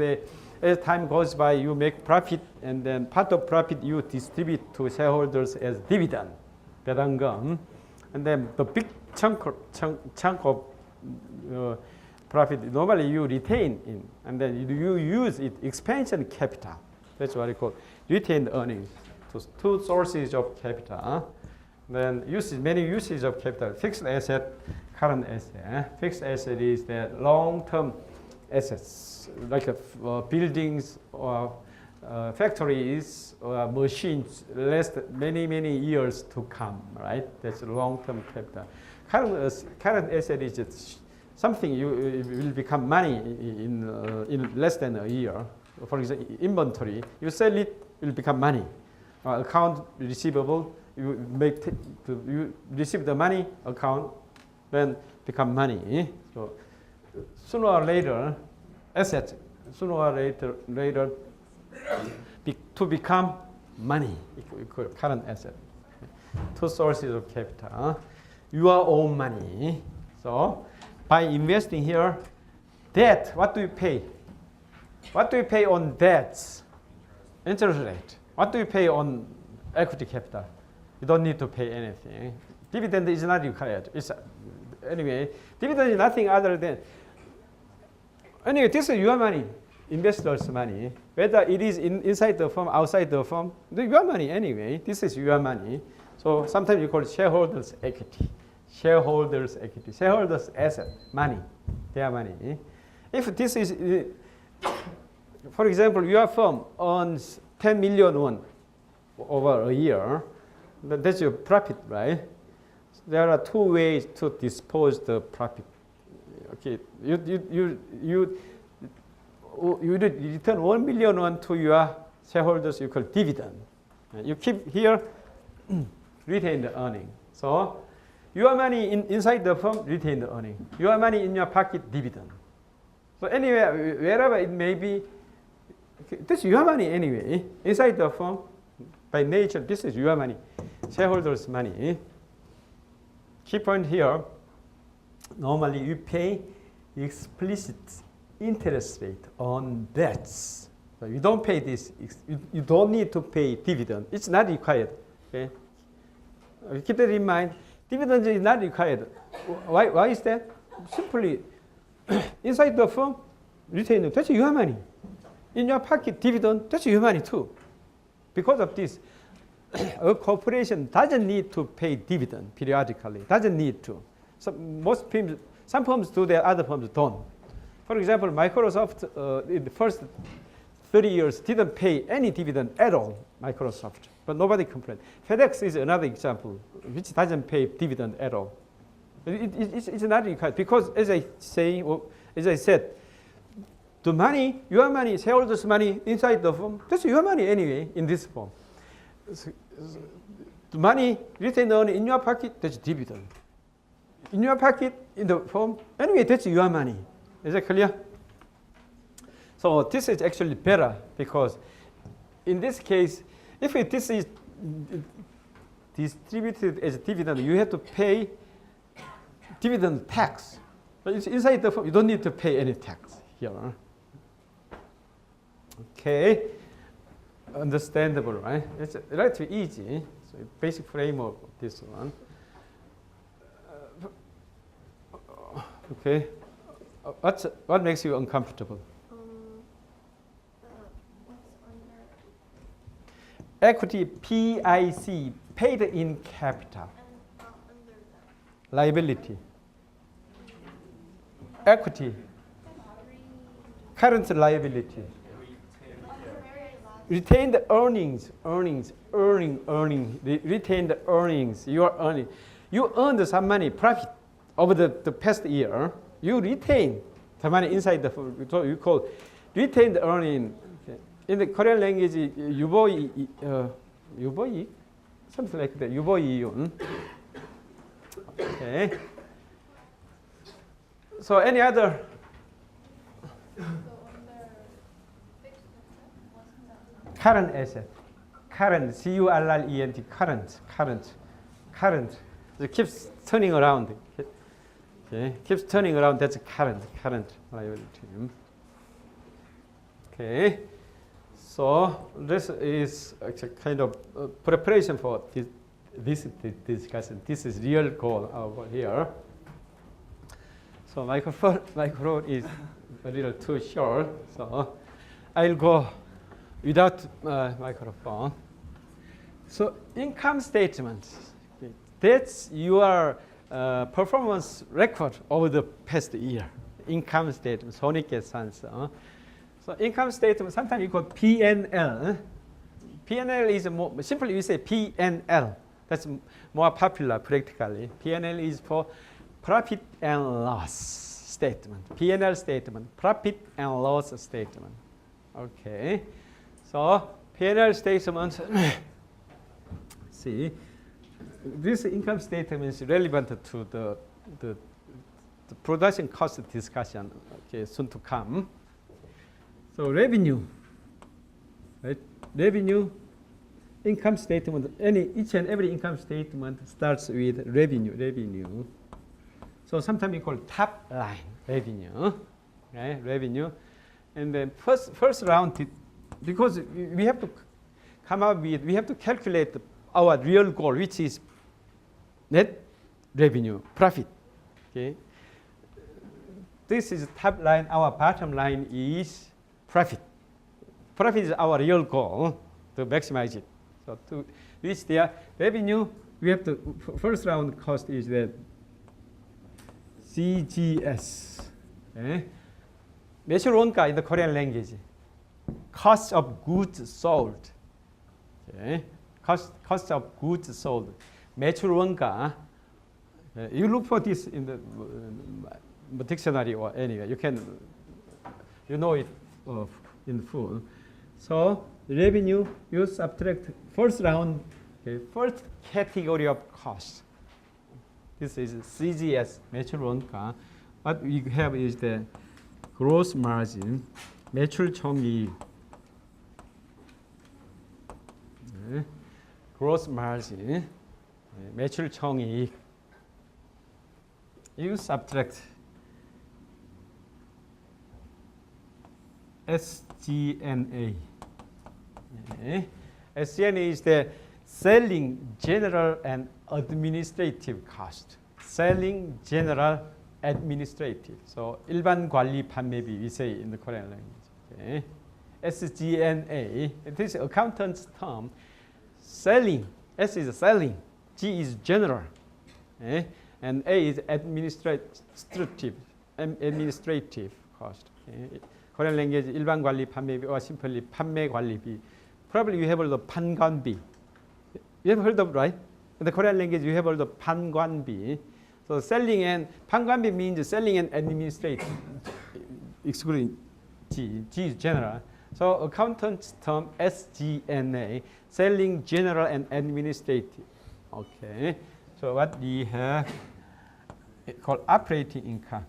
as time goes by, you make profit, and then part of profit you distribute to shareholders as dividend, 배당금. And then the big chunk of profit normally you retain in, and then you use it expansion capital. That's what I call retained earnings. So two sources of capital. Then many uses of capital. Fixed asset, current asset. Fixed asset is the long-term assets, like buildings or factories or machines last many years to come, right? That's long-term capital. Current asset is something it will become money in less than a year. For example, inventory, you sell it will become money. Account receivable, you receive the money, account then become money. So sooner or later, assets sooner or later to become money, current asset. Two sources of capital. Your own money. So by investing here, debt, what do you pay? What do you pay on debts? Interest rate. What do you pay on equity capital? You don't need to pay anything. Dividend is not required. Anyway, dividend is nothing other than, anyway, this is your money, investors' money. Whether it is inside the firm, outside the firm, your money anyway. This is your money. So sometimes you call it shareholders' equity. Shareholders' equity. Shareholders' asset, money, their money. If this is, for example, your firm earns 10 million won over a year, that's your profit, right? There are two ways to dispose the profit. Okay, you return 1 million won to your shareholders, you call dividend. You keep here, retain the earning. So your money inside the firm, retain the earning. Your money in your pocket, dividend. So anywhere, wherever it may be, this is your money anyway. Inside the firm, by nature, this is your money. Shareholders' money. Key point here, normally you pay explicit interest rate on debts. So you don't pay this. You don't need to pay dividend. It's not required. Okay? Keep that in mind. Dividend is not required. Why is that? Simply, inside the firm, retain, that's your money. In your pocket, dividend, that's your money too. Because of this, a corporation doesn't need to pay dividend periodically. Doesn't need to. So some firms do that, other firms don't. For example, Microsoft in the first 30 years didn't pay any dividend at all, Microsoft. But nobody complained. FedEx is another example, which doesn't pay dividend at all. It's not required because, as I said, the money, your money, shareholders' money inside the firm, that's your money anyway in this form. The money retained earnings in your pocket, that's dividend. In your pocket, in the firm, anyway, that's your money. Is that clear? So this is actually better because in this case, if this is distributed as dividend, you have to pay dividend tax. But it's inside the firm, you don't need to pay any tax here. Okay, understandable, right? It's relatively easy. So basic framework of this one. Okay, what makes you uncomfortable? Equity, PIC, paid in capital. Liability. Equity, current liability. Retained earnings, retained earnings, your earning. You earned some money, profit, over the past year. You retain the money inside the firm. So you call retained earning. Okay. In the Korean language, 유보이, something like that. 유보이윤. Okay. So any other? Current asset. Current, C-U-R-R-E-N-T, current. It keeps turning around. Okay, keeps turning around, that's current liability. Okay, so this is a kind of preparation for this discussion. This is real goal over here. So microphone is a little too short, so I'll go without microphone. So income statement, that's your performance record over the past year. Income statement, 손익계산서. So income statement, sometimes you call P&L. P&L is more, simply we say P&L. That's more popular practically. P&L is for profit and loss statement. P&L statement, profit and loss statement. Okay. So P&L statement, see, this income statement is relevant to the production cost discussion, okay, soon to come. So revenue, right? Revenue, income statement, each and every income statement starts with revenue. So sometimes we call top line revenue, right? Revenue. And then first round, because we have to come up with, we have to calculate our real goal, which is net revenue, profit. Okay. This is top line. Our bottom line is profit. Profit is our real goal to maximize it. So to reach their revenue, we have to, first round cost is the CGS. Okay. 매출 원가 in the Korean language. Cost of goods sold. Okay. Cost of goods sold. 매출 원가. You look for this in the dictionary or anywhere. You know it in full. So revenue, you subtract first round, okay, first category of cost. This is CGS, 매출 원가. What we have is the gross margin, 매출 총이익. 네. gross margin, 매출 총이익. You subtract SG&A. Okay. SG&A is the selling, general, and administrative cost. Selling, general, administrative. So 일반 관리 판매비 we say in the Korean language. Okay. SG&A. It is accountant's term. Selling. S is selling. G is general. Okay. And A is administrative cost. Okay. Korean language 일반 관리 판매비 or simply 판매 관리비. Probably you have heard of 판관비. You have heard of, right? In the Korean language you have heard of 판관비. So selling and 판관비 means selling and administrative, excluding G. G is general. So accountant's term SG&A, selling, general, and administrative. Okay. So what we have called operating income.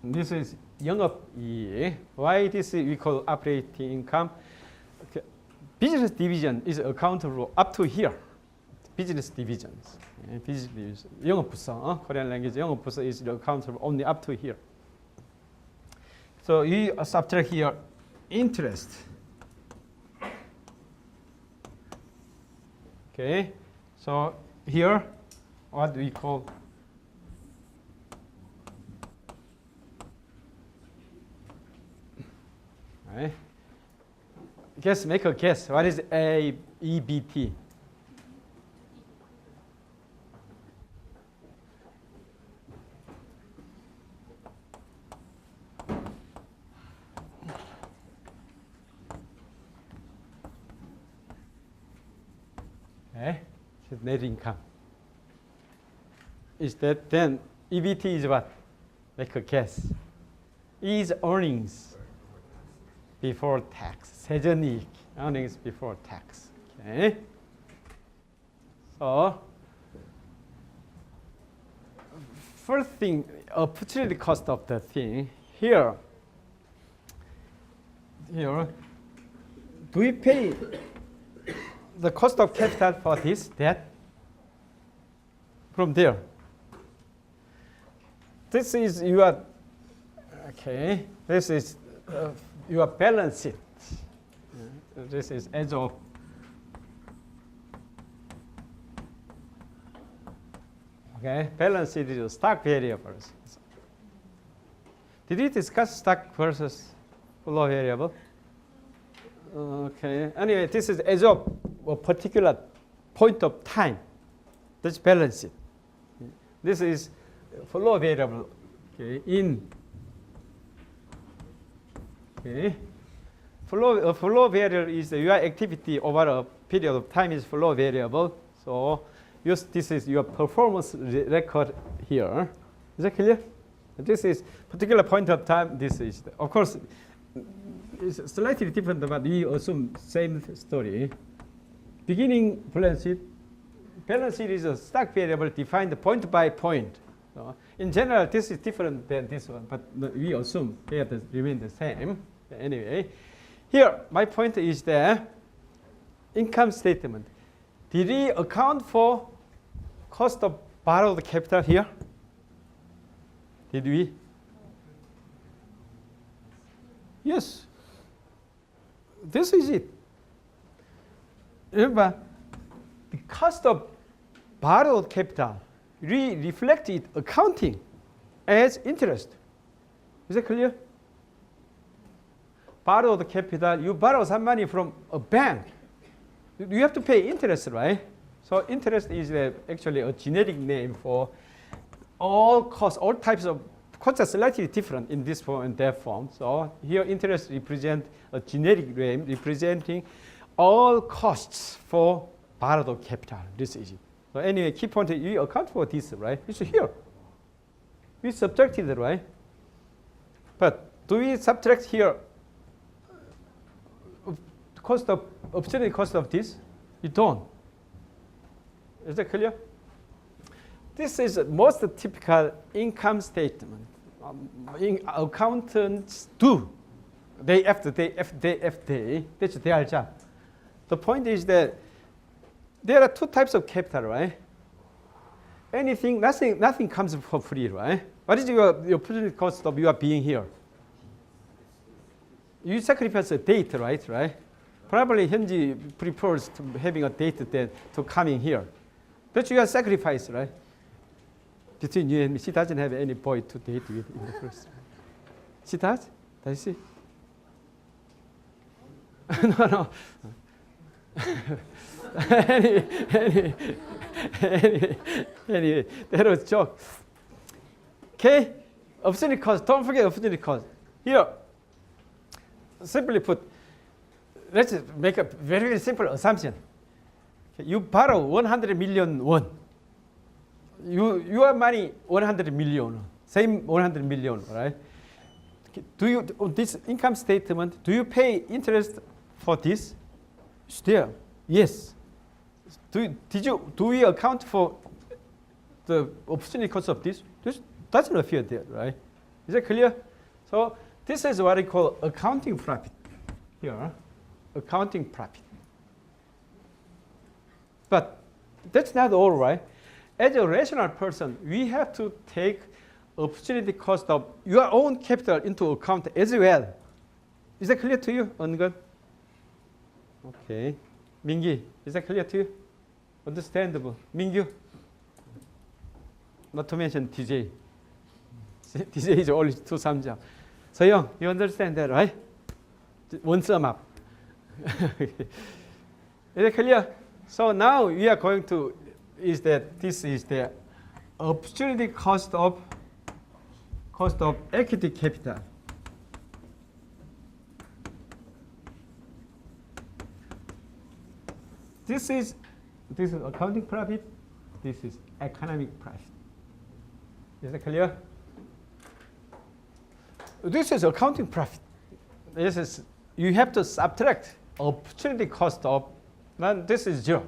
This is 영업이익. Why this we call operating income? Okay. Business division is accountable up to here. Business divisions. Business division. 영업부서. Korean language 영업부서 is accountable only up to here. So you subtract here interest. Okay. So here what we call right? Guess, make a guess. What is EBT? Okay, it's net income. Is that then EBT is what? Make a guess. Is earnings before tax. 세전이익, earnings before tax. Okay. So first thing, opportunity cost of the thing. Here, do we pay the cost of capital for this, that? From there. This is your, okay, this is your balance sheet. This is as of okay. Balance sheet is stock variables. Did we discuss stock versus flow variable? Okay. Anyway, this is as of a particular point of time. This balance sheet. This is flow variable. Okay. Okay. Flow variable is your activity over a period of time is flow variable. So this is your performance record here. Is that clear? This is particular point of time. This is, of course, it's slightly different, but we assume same story. Beginning balance sheet, balance sheet is a stock variable defined point by point. So in general, this is different than this one, but we assume they have to remain the same. Anyway, here my point is that income statement. Did we account for cost of borrowed capital here? Did we? Yes. This is it. Remember, the cost of borrowed capital, we reflect it accounting as interest. Is that clear? Borrowed capital, you borrow some money from a bank. You have to pay interest, right? So interest is actually a generic name for all costs, all types of costs are slightly different in this form and that form. So here interest represents a generic name representing all costs for borrowed capital. This is it. So anyway, key point is you account for this, right? It's here. We subtracted it, right? But do we subtract here cost of opportunity cost of this? You don't. Is that clear? This is the most typical income statement. Accountants do day after day after day after day. That's their job. The point is that there are two types of capital, right? Anything, nothing comes for free, right? What is your opportunity cost of your being here? You sacrifice a date, right? Probably Hyunji prefers to having a date than to coming here. That's your sacrifice, right? Between you and me, she doesn't have any boy to date with in the first. She does? Does she? No. Anyway, that was a joke. Okay, opportunity cost. Don't forget opportunity cost. Here, simply put, let's make a very, very simple assumption. Okay, you borrow 100 million won. Your money 100 million, same 100 million, right? Do you on this income statement? Do you pay interest for this? It's there. Yes. Do we account for the opportunity cost of this? This doesn't appear there, right? Is that clear? So this is what I call accounting profit. Here, accounting profit. But that's not all, right? As a rational person, we have to take opportunity cost of your own capital into account as well. Is that clear to you, Eungeun? Okay. Mingi, is that clear to you? Understandable. Mingyu? Not to mention DJ. DJ is only 2 3점. Soyoung, you understand that, right? One sum up. Is that clear? So now we are going to this is the opportunity cost of equity capital. This is accounting profit. This is economic profit. Is that clear? This is accounting profit. This is you have to subtract opportunity cost of. Then this is zero.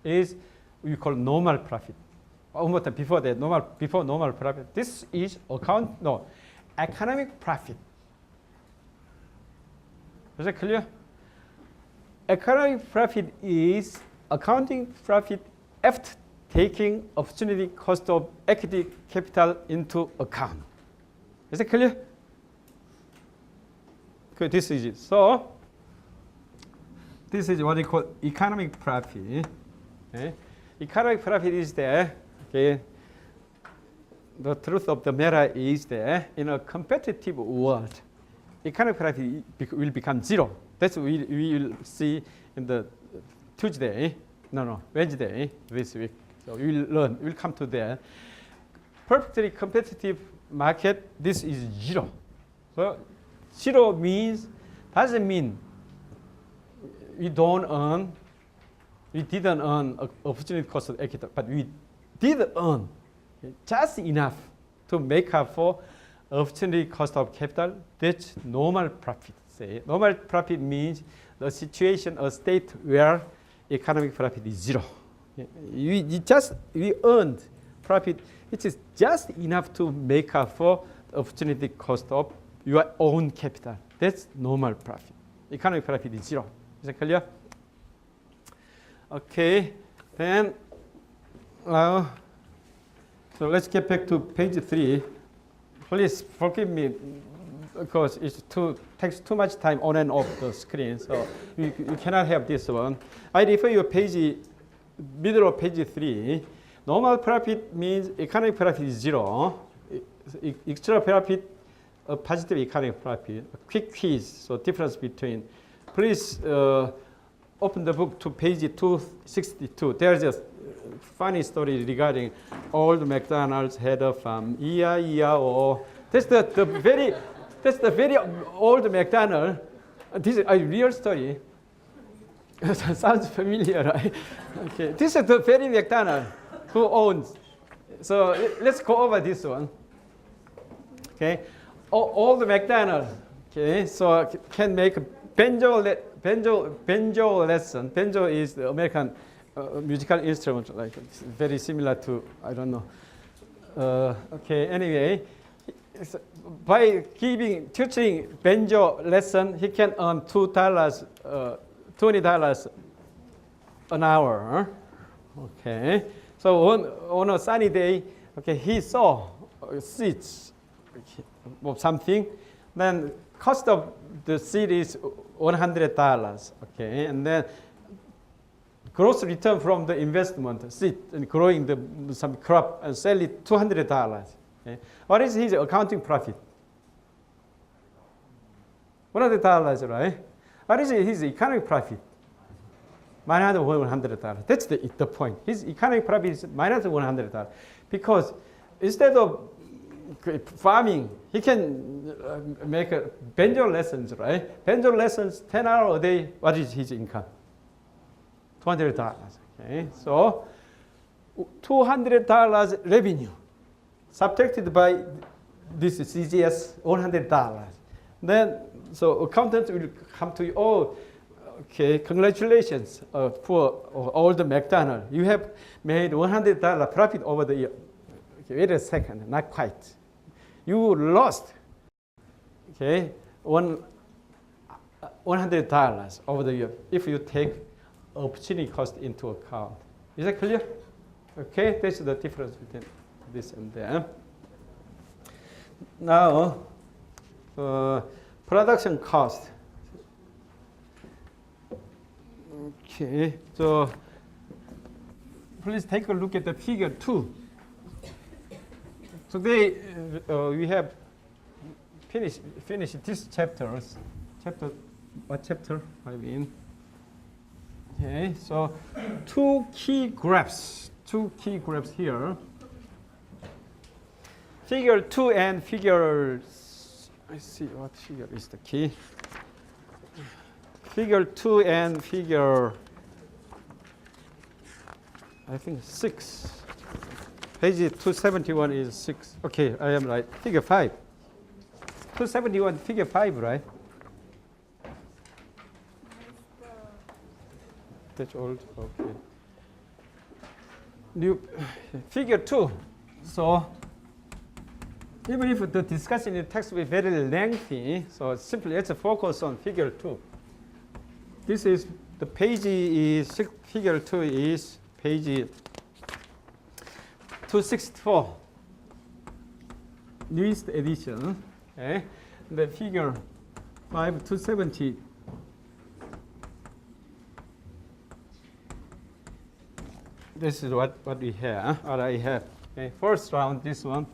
Is we call normal profit. Before normal profit. This is economic profit. Is that clear? Economic profit is accounting profit after taking opportunity cost of equity capital into account. Is that clear? Okay, this is it. So this is what we call economic profit. Okay? Economic profit is there. Okay. The truth of the matter is that in a competitive world, economic profit will become zero. That's what we will see in the Wednesday this week. So we will learn. We'll come to that. Perfectly competitive market. This is zero. So zero doesn't mean we didn't earn opportunity cost of equity, but we did earn just enough to make up for opportunity cost of capital. That's normal profit. Say normal profit means the situation or state where economic profit is zero. We earned profit, which is just enough to make up for the opportunity cost of your own capital. That's normal profit. Economic profit is 0. Is that clear? Okay, then now, so let's get back to page 3. Please forgive me because it takes too much time on and off the screen, so you cannot have this one. I refer you page, middle of page 3. Normal profit means economic profit is 0. Extra profit, a positive economic profit. A quick quiz, so difference between. Please open the book to page 262. There's a funny story regarding old McDonald's had a farm. E-I-E-I-O. That's the very old McDonald. This is a real story. Sounds familiar, right? Okay. This is the very McDonald who owns. So let's go over this one. Okay. Old McDonald. Okay. So can make banjo lesson. Banjo is the American musical instrument, like very similar to, I don't know. Okay, anyway, by teaching banjo lesson, he can earn $20 an hour. Okay, so on a sunny day, okay, he saw seeds of something. Then cost of the seed is $100. Okay, and then gross return from the investment, seed and growing some crop and sell it $200. Okay. What is his accounting profit? $100, right? What is his economic profit? Minus $100. That's the point. His economic profit is minus $100 because instead of farming, he can make banjo lessons, right? Banjo lessons, 10 hours a day. What is his income? $200. Okay, so $200 revenue subtracted by this CGS $100. Then so accountant will come to you. Oh, okay, congratulations for old McDonald. You have made $100 profit over the year. Okay, wait a second, not quite. You lost, okay, $100 over the year if you take opportunity cost into account. Is that clear? Okay, that's the difference between this and that. Now, production cost. Okay, so please take a look at the figure 2. Today we have finished this chapters. What chapter? I mean. Okay, so two key graphs here. Figure 2 and figure, I see what figure is the key. Figure 2 and figure, I think 6. Page 271 is 6. Okay, I am right. Figure 5. 271, figure 5, right? That's old. Okay. New figure 2. So even if the discussion in the text will be very lengthy, so simply let's focus on figure 2. This is the page is figure 2 is page 264. Newest edition. Okay. The figure 5 270. This is what we have, what I have. Okay, first round, this one.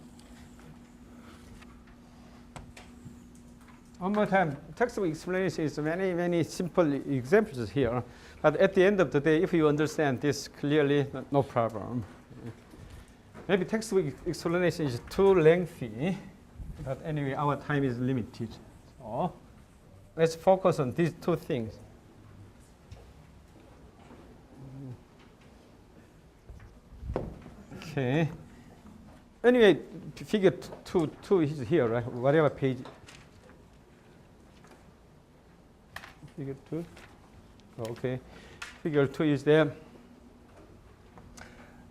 One more time, textbook explanation is many simple examples here. But at the end of the day, if you understand this clearly, no problem. Maybe textbook explanation is too lengthy, but anyway, our time is limited. So let's focus on these two things. Okay. Anyway, figure 2 is here, right? Whatever page. Figure 2. Okay. Figure 2 is there.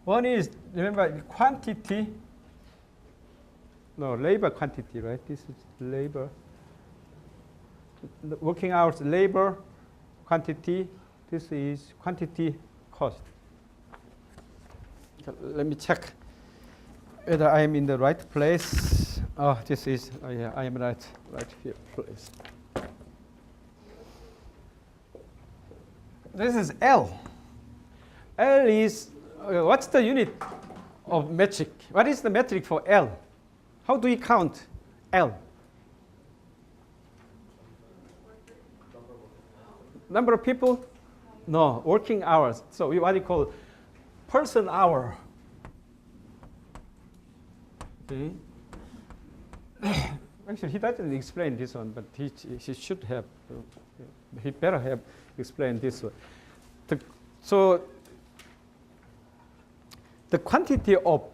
One is, remember, quantity. No, labor quantity, right? This is labor. The working hours, labor quantity. This is quantity cost. Let me check whether I am in the right place. Oh, this is, oh yeah, I am right here place. This is L. L is, what's the unit of metric? What is the metric for L? How do we count L? Number of people? No, working hours. So what do you call person hour? Okay. Actually, he doesn't explain this one, but he should have. He better have explained this one. So the quantity of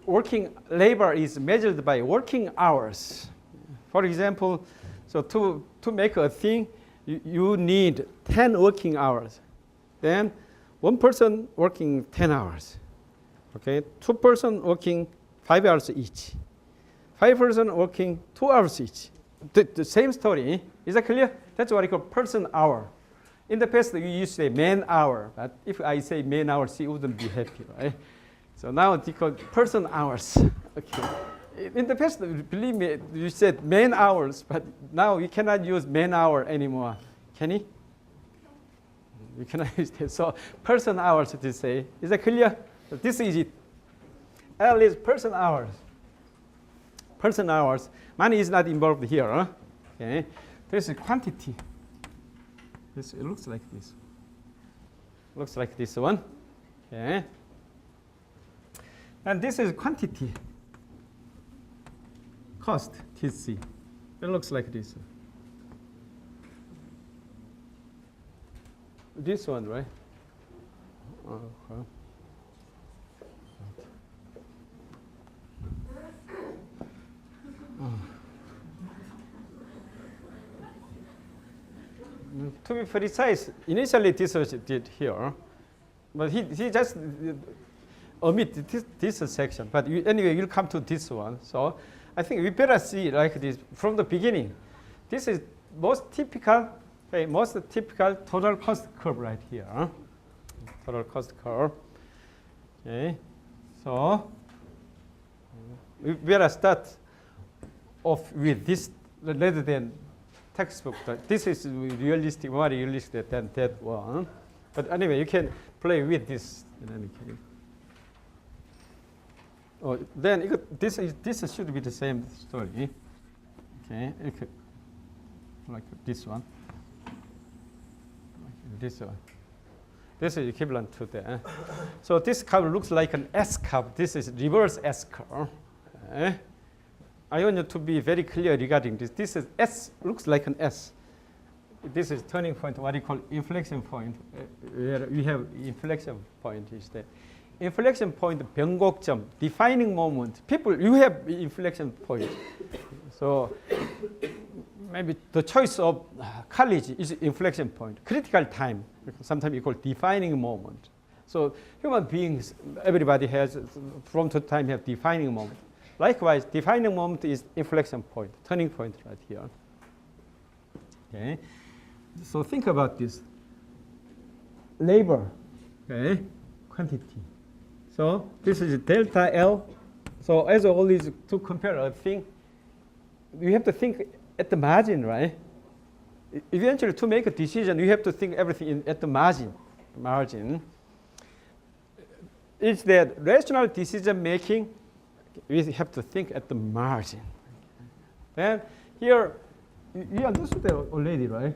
working labor is measured by working hours. For example, so to make a thing, you need 10 working hours. Then one person working 10 hours. Okay, 2 person working 5 hours each. 5 person working 2 hours each. The same story. Is that clear? That's what I call person hour. In the past, we used to say man hour. But if I say man hours, she wouldn't be happy, right? So now it's called person hours. Okay. In the past, believe me, you said man hours, but now you cannot use man hour anymore. Can you? You cannot use it. So person hours to say. Is that clear? So this is it. L is person hours. Person hours. Money is not involved here. Huh? Okay. This is quantity. It looks like this. Looks like this one. Okay. And this is quantity. Cost, TC. It looks like this. This one, right? Okay. To be precise, initially this was did here, but he just omit this section. But anyway, you'll come to this one. So I think we better see like this from the beginning. This is most typical total cost curve right here. Total cost curve. Okay, so we better start off with this rather than textbook. This is realistic, more realistic than that one. But anyway, you can play with this in any case. Oh, then this should be the same story. Okay, like this one. Like this one. This is equivalent to that. So this curve looks like an S curve. This is reverse S curve. Okay. I want you to be very clear regarding this. This is S, looks like an S. This is turning point, what you call inflection point. Where we have inflection point is that. Inflection point, 변곡점, defining moment. People, you have inflection point. So maybe the choice of college is inflection point. Critical time, sometimes you call defining moment. So human beings, everybody has, from to time, have defining moment. Likewise, defining moment is inflection point, turning point right here. Okay, so think about this. Labor, okay, quantity. So this is delta L. So as always, to compare a thing, you have to think at the margin, right? Eventually, to make a decision, you have to think everything at the margin. Margin. It's that rational decision making. We have to think at the margin. Then here, you understood that already, right?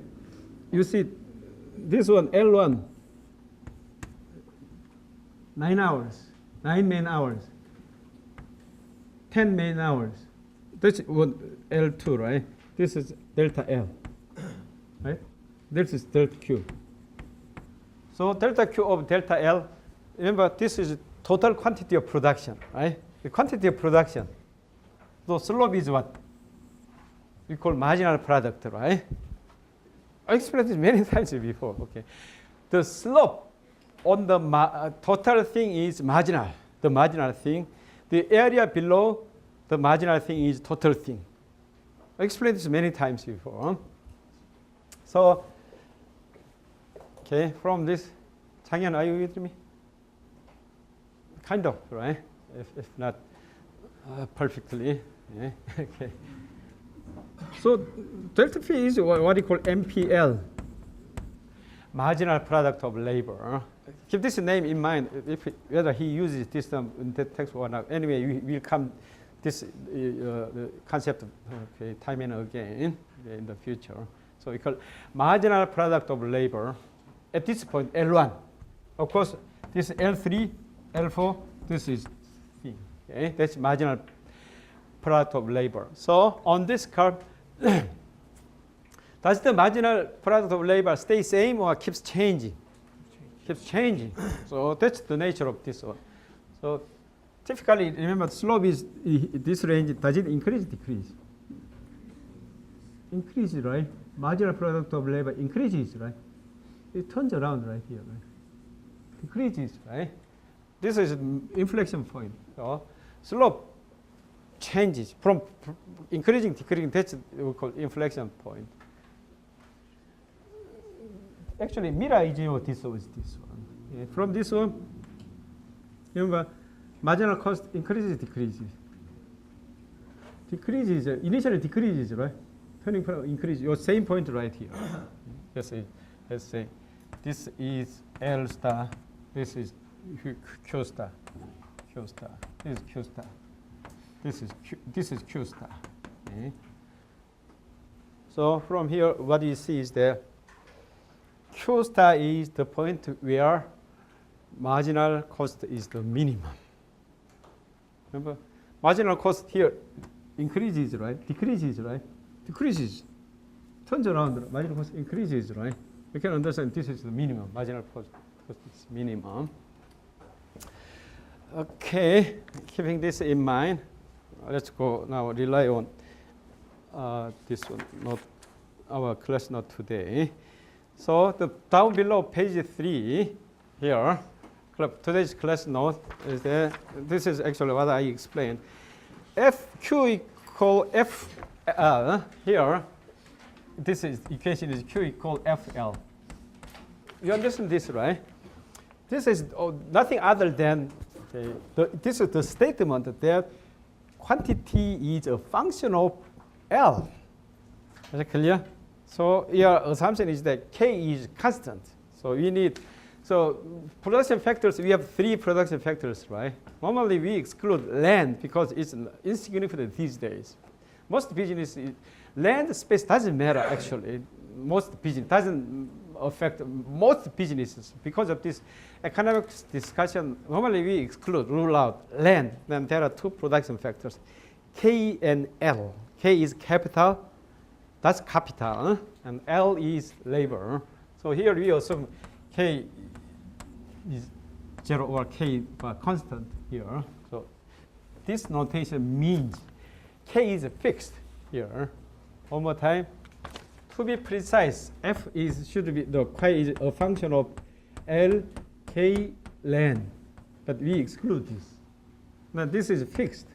You see this one, L1, 9 hours, 9 man hours, 10 man hours. That's one L2, right? This is delta L, right? This is delta Q. So delta Q of delta L, remember this is total quantity of production, right? The quantity of production. So slope is what? We call marginal product, right? I explained this many times before. Okay, the slope on the total thing is marginal. the marginal thing. The area below the marginal thing is total thing. I explained this many times before. So, okay, from this, Changyan, are you with me? Kind of, right? If not perfectly. Yeah. Okay. So delta P is what you call MPL, marginal product of labor. Keep this name in mind. Whether he uses this term in the text or not. Anyway, we will come this the concept time and again in the future. So we call marginal product of labor. At this point, L1. Of course, this L3, L4. This is thing. Okay, that's marginal product of labor. So on this curve, does the marginal product of labor stay same or keeps changing? Keeps changing. So that's the nature of this one. So typically, remember, slope is this range. Does it increase, decrease? Increases, right? Marginal product of labor increases, right? It turns around right here, right? Decreases, right? This is inflection point. So slope changes from increasing, decreasing. That's what we call inflection point. Actually, mirror is this one. Yeah, from this one, remember, marginal cost increases, decreases. Decreases, initially decreases, right? Turning point increases. Your same point right here. Let's say this is L star. This is Q star. Q star. This is Q star. This is Q star. Okay. So from here, what you see is that Q star is the point where marginal cost is the minimum. Remember, marginal cost here increases, right? Decreases, right? Decreases. Turns around, marginal cost increases, right? You can understand this is the minimum. Marginal cost is minimum. Okay, keeping this in mind, let's go now rely on this one, not our class note today. So the down below page 3 here, today's class note is that this is actually what I explained. FQ equal FL here. This is equation is Q equal FL. You understand this, right? This is nothing other than this is the statement that quantity is a function of L. Is it clear? So your assumption is that K is constant. So we need, so production factors, we have 3 production factors, right? Normally we exclude land because it's insignificant these days. Most business, land space doesn't matter actually. Most business doesn't affect most businesses. Because of this economics discussion, normally we exclude, rule out land. Then there are 2 production factors, K and L. K is capital, that's capital, and L is labor. So here we assume K is 0 or K constant here. So this notation means K is fixed here. One more time. To be precise, F should be the K is a function of L, K, land, but we exclude this. Now this is fixed.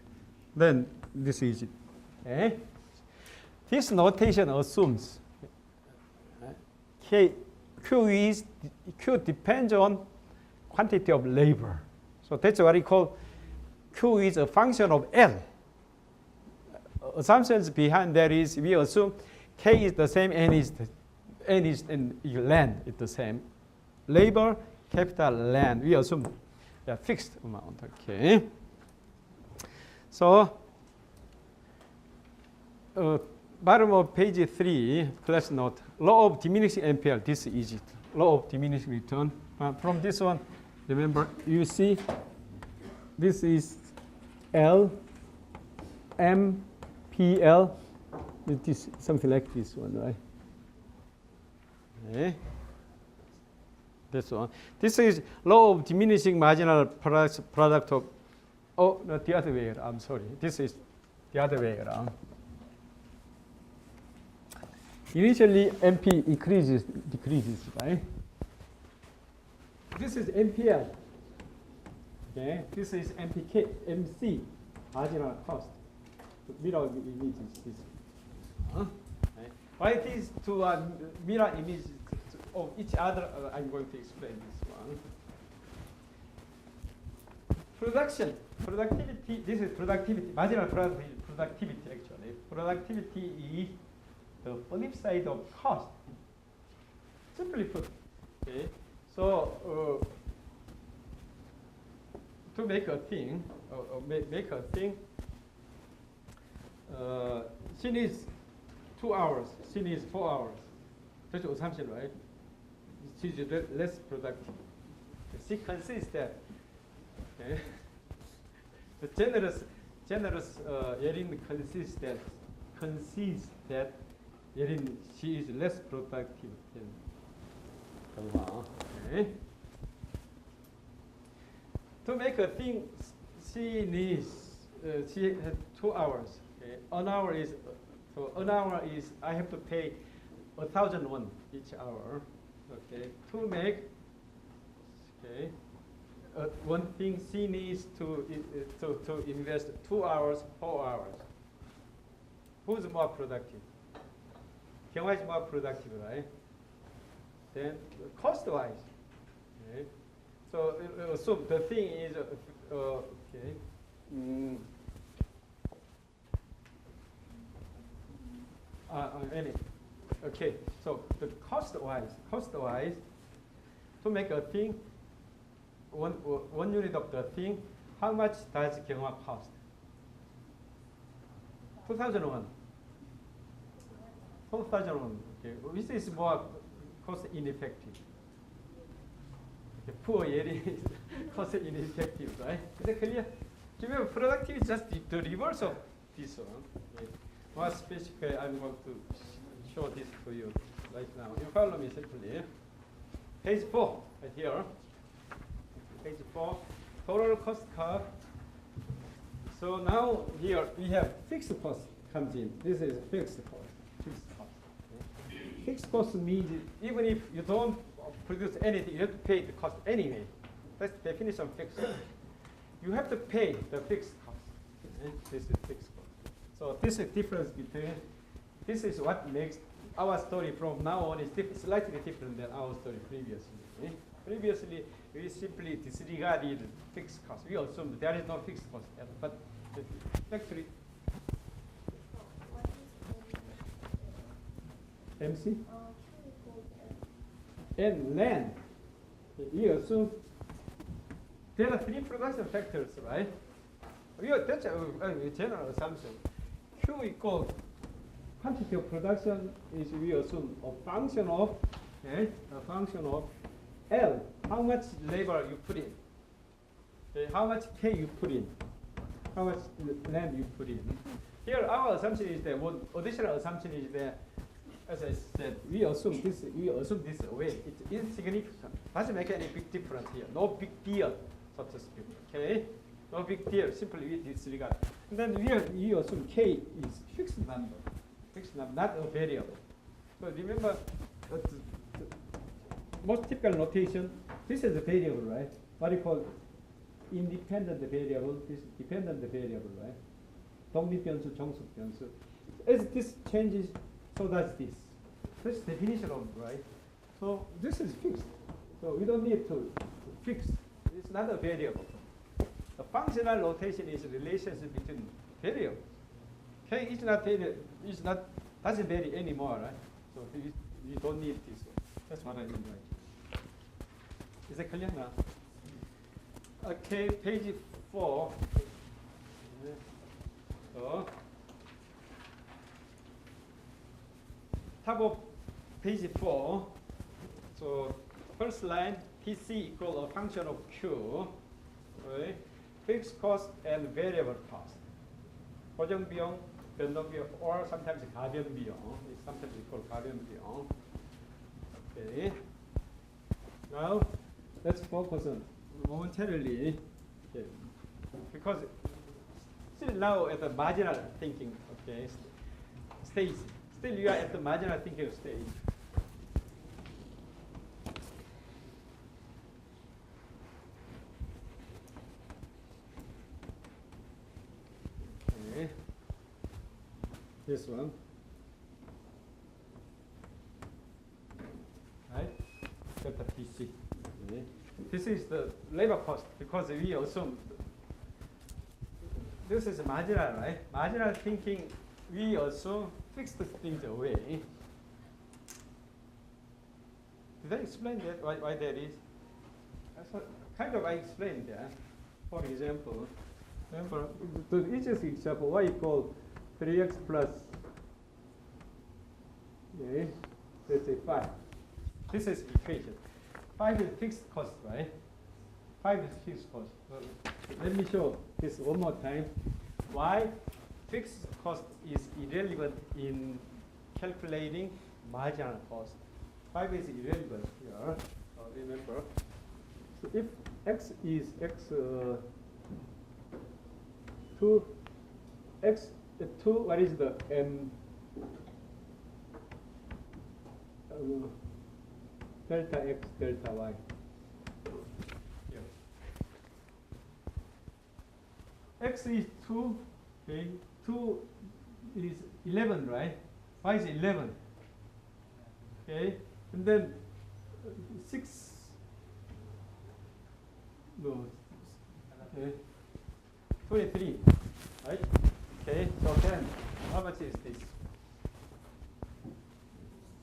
Then this is it. Okay. This notation assumes Q depends on quantity of labor. So that's what we call Q is a function of L. Assumptions behind that is we assume K is the same, N is and land is the same. Labor, capital, land. We assume they are fixed amount. Okay. So bottom of page 3, class note. Law of diminishing MPL. This is it. Law of diminishing return. From this one, remember you see this is L, M, P, L. It is something like this one, right? Okay. This one. This is law of diminishing marginal product of, oh, no, the other way around. I'm sorry. This is the other way around. Initially, MP increases, decreases, right? This is MPL. Okay, this is MPK, MC, marginal cost. The mirror image is this. Okay. Why these two are mirror images of each other? I'm going to explain this one. Production, productivity. This is productivity. Marginal productivity actually. Productivity is the flip side of cost. Simply put, okay. So to make a thing, she needs 2 hours. She needs 4 hours. That's the assumption, right? She's less productive. She consists that. Okay. The generous Yerin concedes that Yerin she is less productive than Kalma. Okay. To make a thing, she needs she has 2 hours. Okay. An hour is I have to pay 1,000 won each hour. Okay. To make one thing she needs to invest 2 hours, 4 hours. Who's more productive? Kyung is more productive, right? Then cost-wise, okay. So the thing is okay. Okay. So the cost-wise, to make a thing. One unit of the thing, how much does Kyunghwa cost? 2,001. 2,001. Okay, which is more cost ineffective. Okay, poor Yeri is cost ineffective, right? Is it clear? Remember, productive is just the reverse of this one. Okay. More specifically, I'm going to show this to you right now. You follow me simply. Page 4, right here. Page 4, total cost curve. So now here we have fixed cost comes in. This is fixed cost. Okay. Fixed cost means even if you don't produce anything, you have to pay the cost anyway. That's the definition of fixed cost. You have to pay the fixed cost. Okay. This is fixed cost. So this is difference between. This is what makes our story from now on is slightly different than our story previously. Okay. Previously, we simply disregarded fixed cost. We assumed there is no fixed cost, but actually, MC and land. We assume there are 3 production factors, right? That's a general assumption. Q equals quantity of production is we assume a function of L, how much labor you put in, okay, how much K you put in, how much land you put in. Here our assumption is that, one additional assumption is that, as I said, we assume this way. It's insignificant. Doesn't make any big difference here. No big deal, so to speak. Okay? No big deal. Simply we disregard. And then we assume K is fixed number, not a variable. So remember, most typical notation, this is a variable, right? What you call independent variable, this is dependent variable, right? 독립변수, 정수변수. As this changes, so does this. That's the definition of, right? So this is fixed. So we don't need to fix. It's not a variable. The functional notation is a relationship between variables. K is not doesn't vary anymore, right? So we don't need this. That's what I mean, right? Is it clear now? Okay, page 4. So, top of page 4. So, first line, TC equal a function of Q, right? Fixed cost and variable cost. 고정비용, 변동비용, or sometimes 가변비용. It's sometimes called 가변비용. Okay. Now, let's focus on momentarily, okay, because still now at the marginal thinking, okay, stage. Still you are at the marginal thinking stage. this one. Right? Delta PC. Okay. This is the labor cost because we assume this is marginal, right? Marginal thinking, we assume fixed things away. Did I explain that? Why that is? Kind of I explained that. For example, remember the easiest example, y equals 3x plus, okay, let's say 5. This is equation. 5 is fixed cost, right? 5 is fixed cost. Well, let me show this one more time. Why fixed cost is irrelevant in calculating marginal cost. 5 is irrelevant here. Remember. So if x is x2, what is the m? Delta x, delta y. Here. X is 2, okay, 2 is 11, right? Y is 11, okay, and then 6, no, okay, 23, right? Okay, so then, how much is this?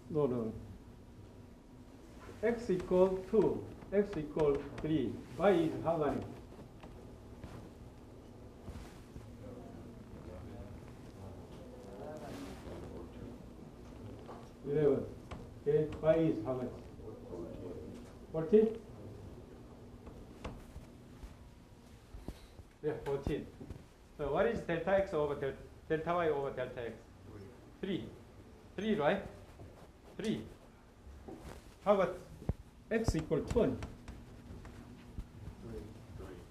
No. X equal 2, x equal 3, y is how many? 11. Okay, y is how much? 14? Yeah, 14. So what is delta x over delta y over delta x? 3. 3, right? 3. How about x equal 20?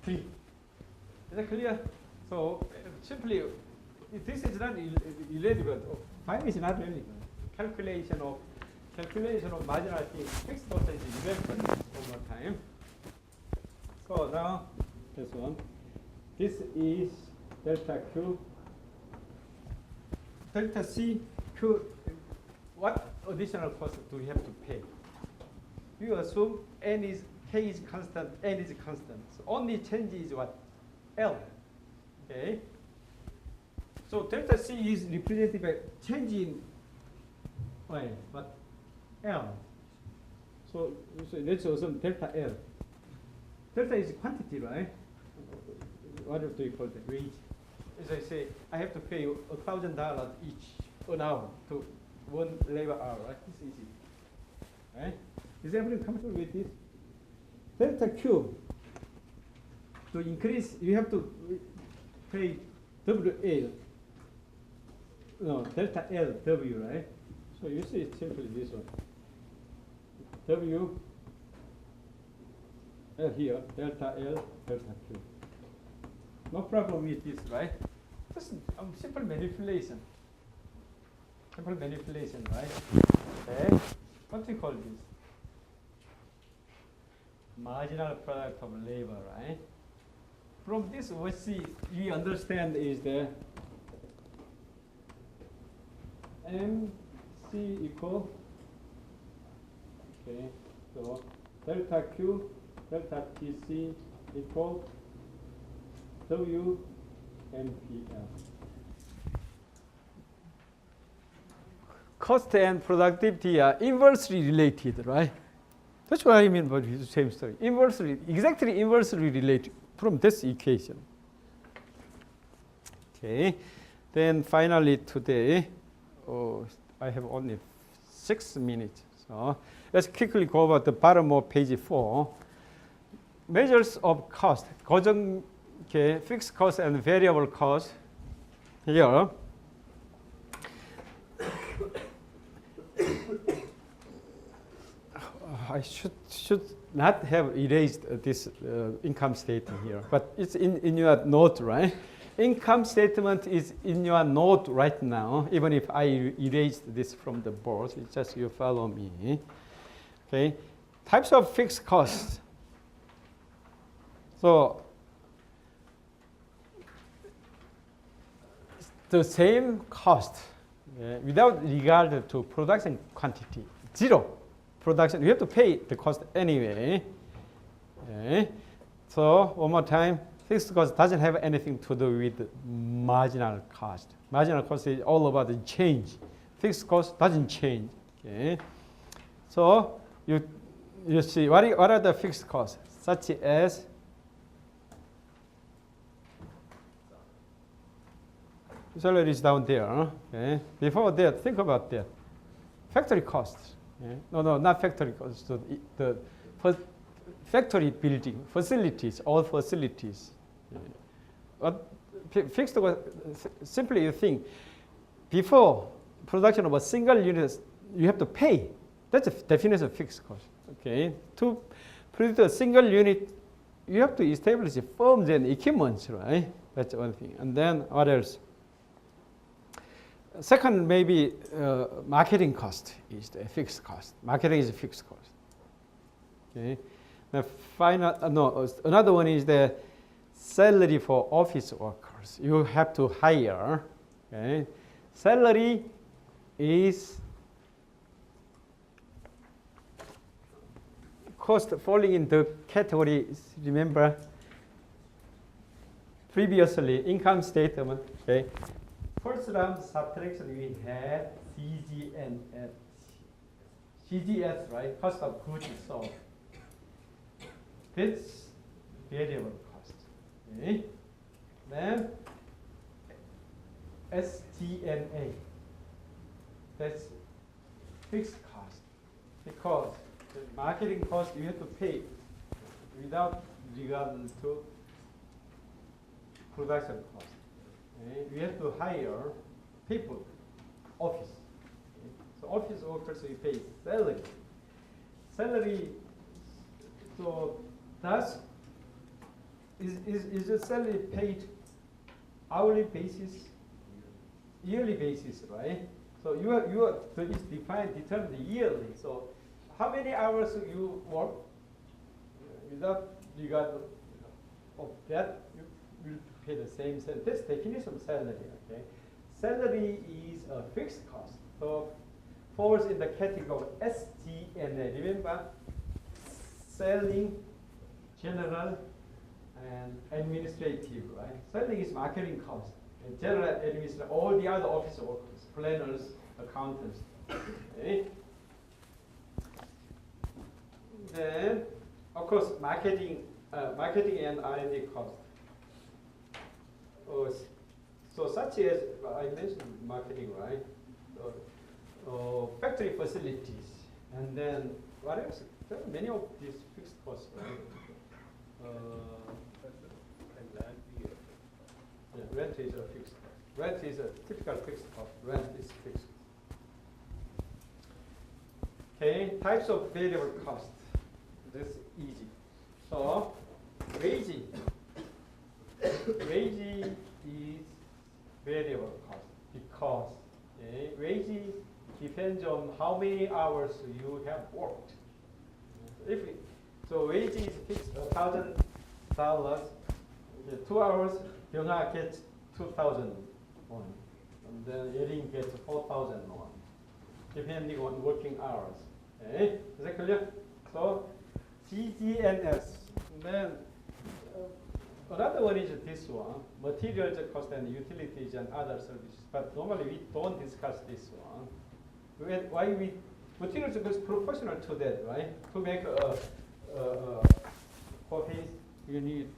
3. Is that clear? So simply, this is not irrelevant. 5 is not relevant. Calculation of marginality, fixed cost is irrelevant over time. So now this one. This is delta Q. Delta C Q. What additional cost do we have to pay? You assume K is constant, N is constant. So only change is what? L. Okay. So delta C is represented by change in what? L. So let's assume delta L. Delta is quantity, right? What do you call that? Wage. As I say, I have to pay you $1,000 each an hour to 1 labor hour, right? It's easy. Right? Is everyone comfortable with this? Delta Q. To increase, you have to pay WL. No, delta L, W, right? So you see it's simply this one. W, L here, delta L, delta Q. No problem with this, right? Just simple manipulation. Simple manipulation, right? Okay. What do you call this? Marginal product of labor, right? From this, what we understand is the MC equal, okay, so delta Q, delta TC equal W and PL. Cost and productivity are inversely related, right? That's what I mean by the same story. Exactly inversely related from this equation. Okay. Then finally today, I have only 6 minutes. So let's quickly go over the bottom of page 4. Measures of cost. Okay, fixed cost and variable cost. Here. I should not have erased this income statement here, but it's in your note, right? Income statement is in your note right now, even if I erased this from the board. It's just you follow me. Okay, types of fixed costs. So the same cost, without regard to production quantity. Zero production. You have to pay the cost anyway. So one more time, fixed cost doesn't have anything to do with marginal cost. Marginal cost is all about the change. Fixed cost doesn't change. So you see what are the fixed costs, such as salary is down there. Before that, think about that. Factory costs. No, not factory costs. So the factory building, facilities, all facilities. But fixed cost, simply you think, before production of a single unit, you have to pay. That's the definition of fixed cost. To produce a single unit, you have to establish firms and equipment, right? That's one thing. And then what else? Second, maybe marketing cost is the fixed cost. Marketing is a fixed cost. The final, another one is the salary for office workers. You have to hire. Salary is cost falling into categories. Remember previously income statement. First round subtraction we had CGNS. CGS, right? Cost of goods sold. This variable cost. Then SG&A. That's fixed cost, because the marketing cost you have to pay without regard to production cost. We have to hire people, office. So office workers we pay salary. Salary. So that's is the salary paid hourly basis, yearly basis, right? So so it's determined yearly. So how many hours you work without regard of that, you will pay the same salary. That's definition of salary. Salary is a fixed cost. So falls in the category of SG&A. Remember, selling, general, and administrative, right? Selling is marketing cost. And general administration, all the other office workers, planners, accountants. Then, of course, marketing and R&D cost. So such as I mentioned, marketing, right? Factory facilities, and then what else? There are many of these fixed costs, right? Rent is a fixed cost. Rent is a typical fixed cost. Rent is fixed. Types of variable cost. This is easy. So, wage is variable cost because wage depends on how many hours you have worked. So wage is fixed $1,000. 2 hours, Byung-ha gets 2,000 won, and then Yerin gets 4,000 won, depending on working hours. Is that clear? So CGNS. Then another one is this one: materials cost and utilities and other services. But normally we don't discuss this one. Why we materials cost proportional to that, right? To make a coffee, you need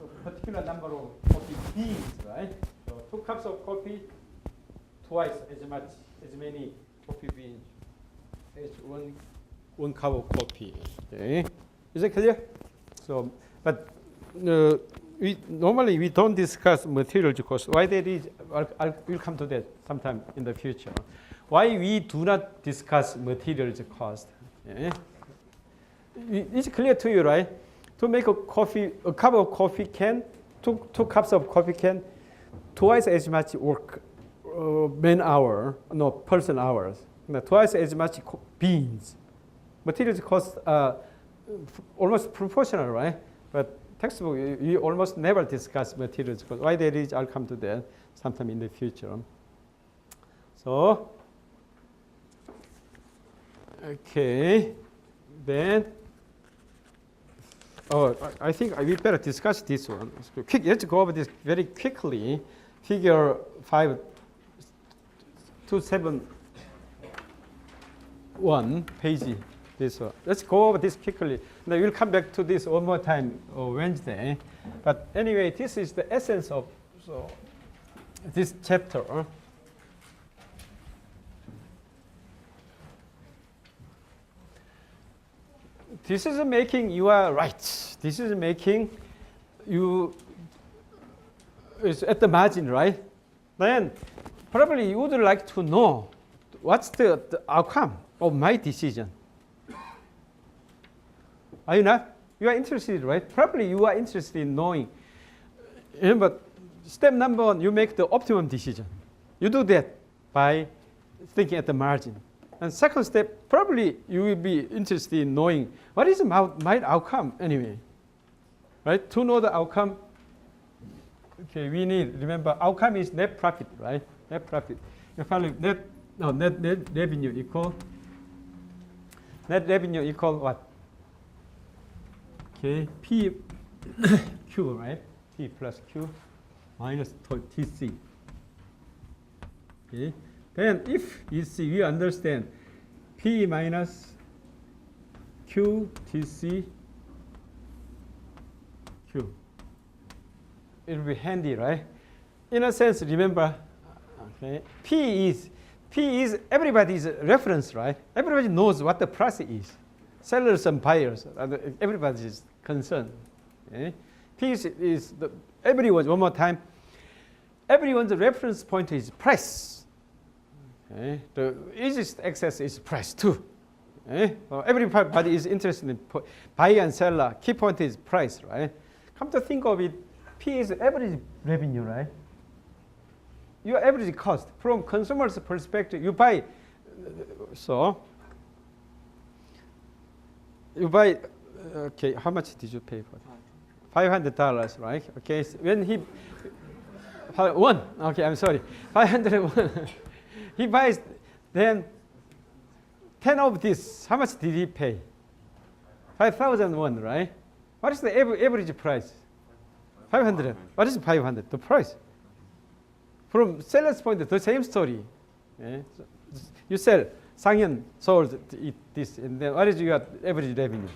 a particular number of coffee beans, right? So 2 cups of coffee, twice as many coffee beans as one cup of coffee. Is it clear? So, but we normally don't discuss materials cost. Why that is? We'll come to that sometime in the future. Why we do not discuss materials cost? It's clear to you, right? To make a cup of coffee can, two cups of coffee can, twice as much work, person hours, twice as much beans. Materials cost almost proportional, right? But textbook, you almost never discuss materials cost. Why that is, I'll come to that sometime in the future. So, okay, then, I think we better discuss this one. Let's go over this very quickly. Figure 5271, page this one. Let's go over this quickly. Now we'll come back to this one more time Wednesday. But anyway, this is the essence of this chapter. This is making you are right. This is making you is at the margin, right? Then probably you would like to know what's the outcome of my decision. Are you not? You are interested, right? Probably you are interested in knowing. Remember, step number 1, you make the optimum decision. You do that by thinking at the margin. And second step, probably you will be interested in knowing what is my outcome anyway. Right? To know the outcome, okay, we need, remember, outcome is net profit, right? Net profit. You finally net revenue equal what? Okay, P Q, right? P plus Q minus TC. Okay. Then if you see, we understand P minus Q TC Q. It will be handy, right? In a sense, remember, okay, P is everybody's reference, right? Everybody knows what the price is. Sellers and buyers, everybody's concerned. Okay? P is everyone, one more time, everyone's reference point is price. Okay? The easiest access is price too. Okay? Everybody is interested in buyer and seller. Key point is price, right? Come to think of it, P is average revenue, right? Your average cost from consumer's perspective. You buy, okay, how much did you pay for it? $500, right? Okay, so when he, okay, I'm sorry, 501. He buys, then 10 of this, how much did he pay? 5,001, right? What is the average price? 500. What is 500? The price. From seller's point, the same story. Okay? So you sell, Sanghyun sold this, and then what is your average revenue?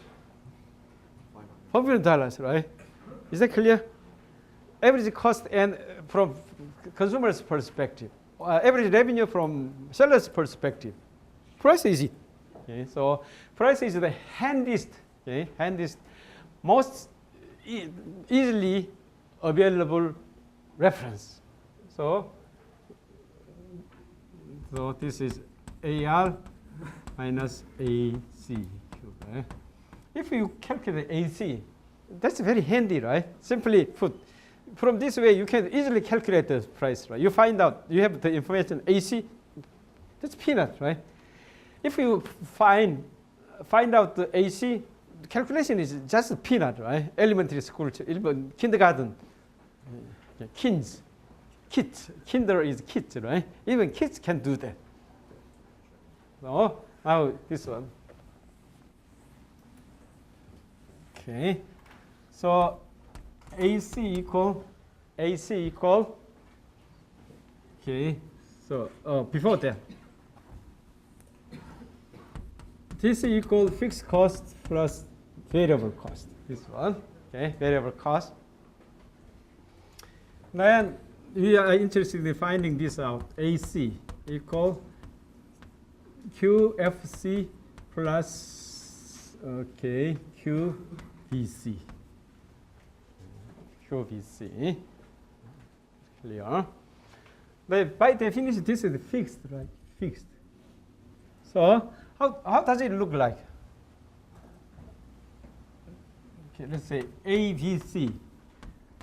$500, right? Is that clear? Average cost and from consumer's perspective. Average revenue from seller's perspective. Price is it. Okay? So price is the handiest, most easily available reference. So this is AR minus AC. Right? If you calculate AC, that's very handy, right? Simply put, from this way you can easily calculate the price, right? You find out, you have the information AC, that's peanut, right? If you find out the AC, the calculation is just peanut, right? Elementary school, even kindergarten, kids, kinder is kids, right? Even kids can do that. So now this one. Okay, so AC equal, okay, so before that, this equal fixed cost plus variable cost, this one, okay, variable cost. Then we are interested in finding this out, AC equal QFC plus, okay, QVC. QVC. Clear? But by definition, this is fixed, right? Fixed. So how does it look like? Okay, let's say ABC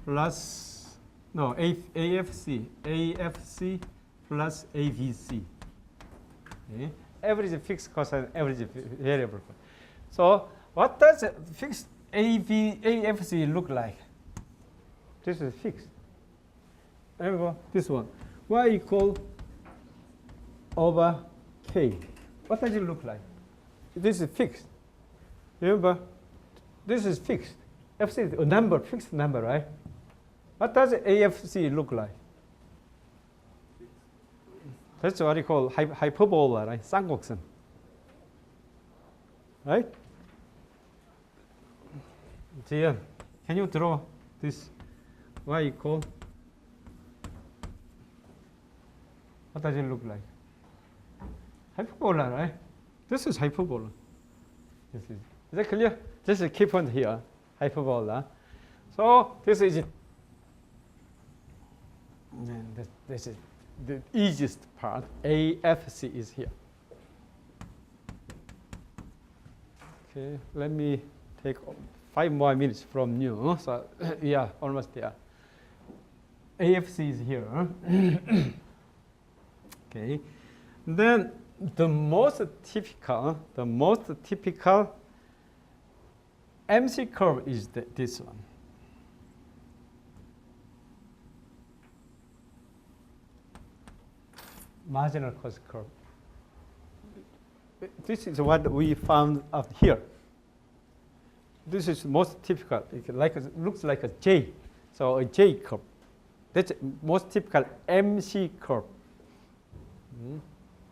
plus AFC plus ABC. Okay. Average fixed cost and average variable cost. So what does fixed AFC look like? This is fixed. There we go. This one. Y equal over K. What does it look like? This is fixed. Remember, this is fixed. FC is a number, fixed number, right? What does AFC look like? That's what you call hyperbola, right? 쌍곡선. Right? Jian, can you draw this? What you call? What does it look like? Hyperbola, right? This is hyperbola. Is that clear? This is key point here, hyperbola. So this is it. And this is the easiest part. AFC is here. Okay, let me take 5 more minutes from you. So yeah, almost there. AFC is here. Okay, then the most typical MC curve is this one. Marginal cost curve. This is what we found out here. This is most typical. It looks like a J, so a J curve. That's most typical MC curve.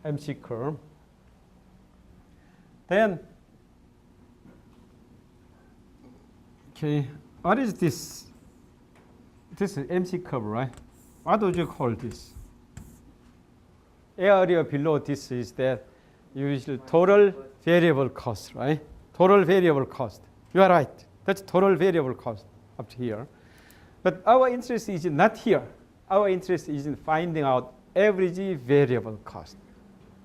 MC curve. Then, okay, what is this? This is MC curve, right? What would you call this? Area below this is that usually total variable cost, right? Total variable cost. You are right. That's total variable cost up to here. But our interest is not here. Our interest is in finding out average variable cost.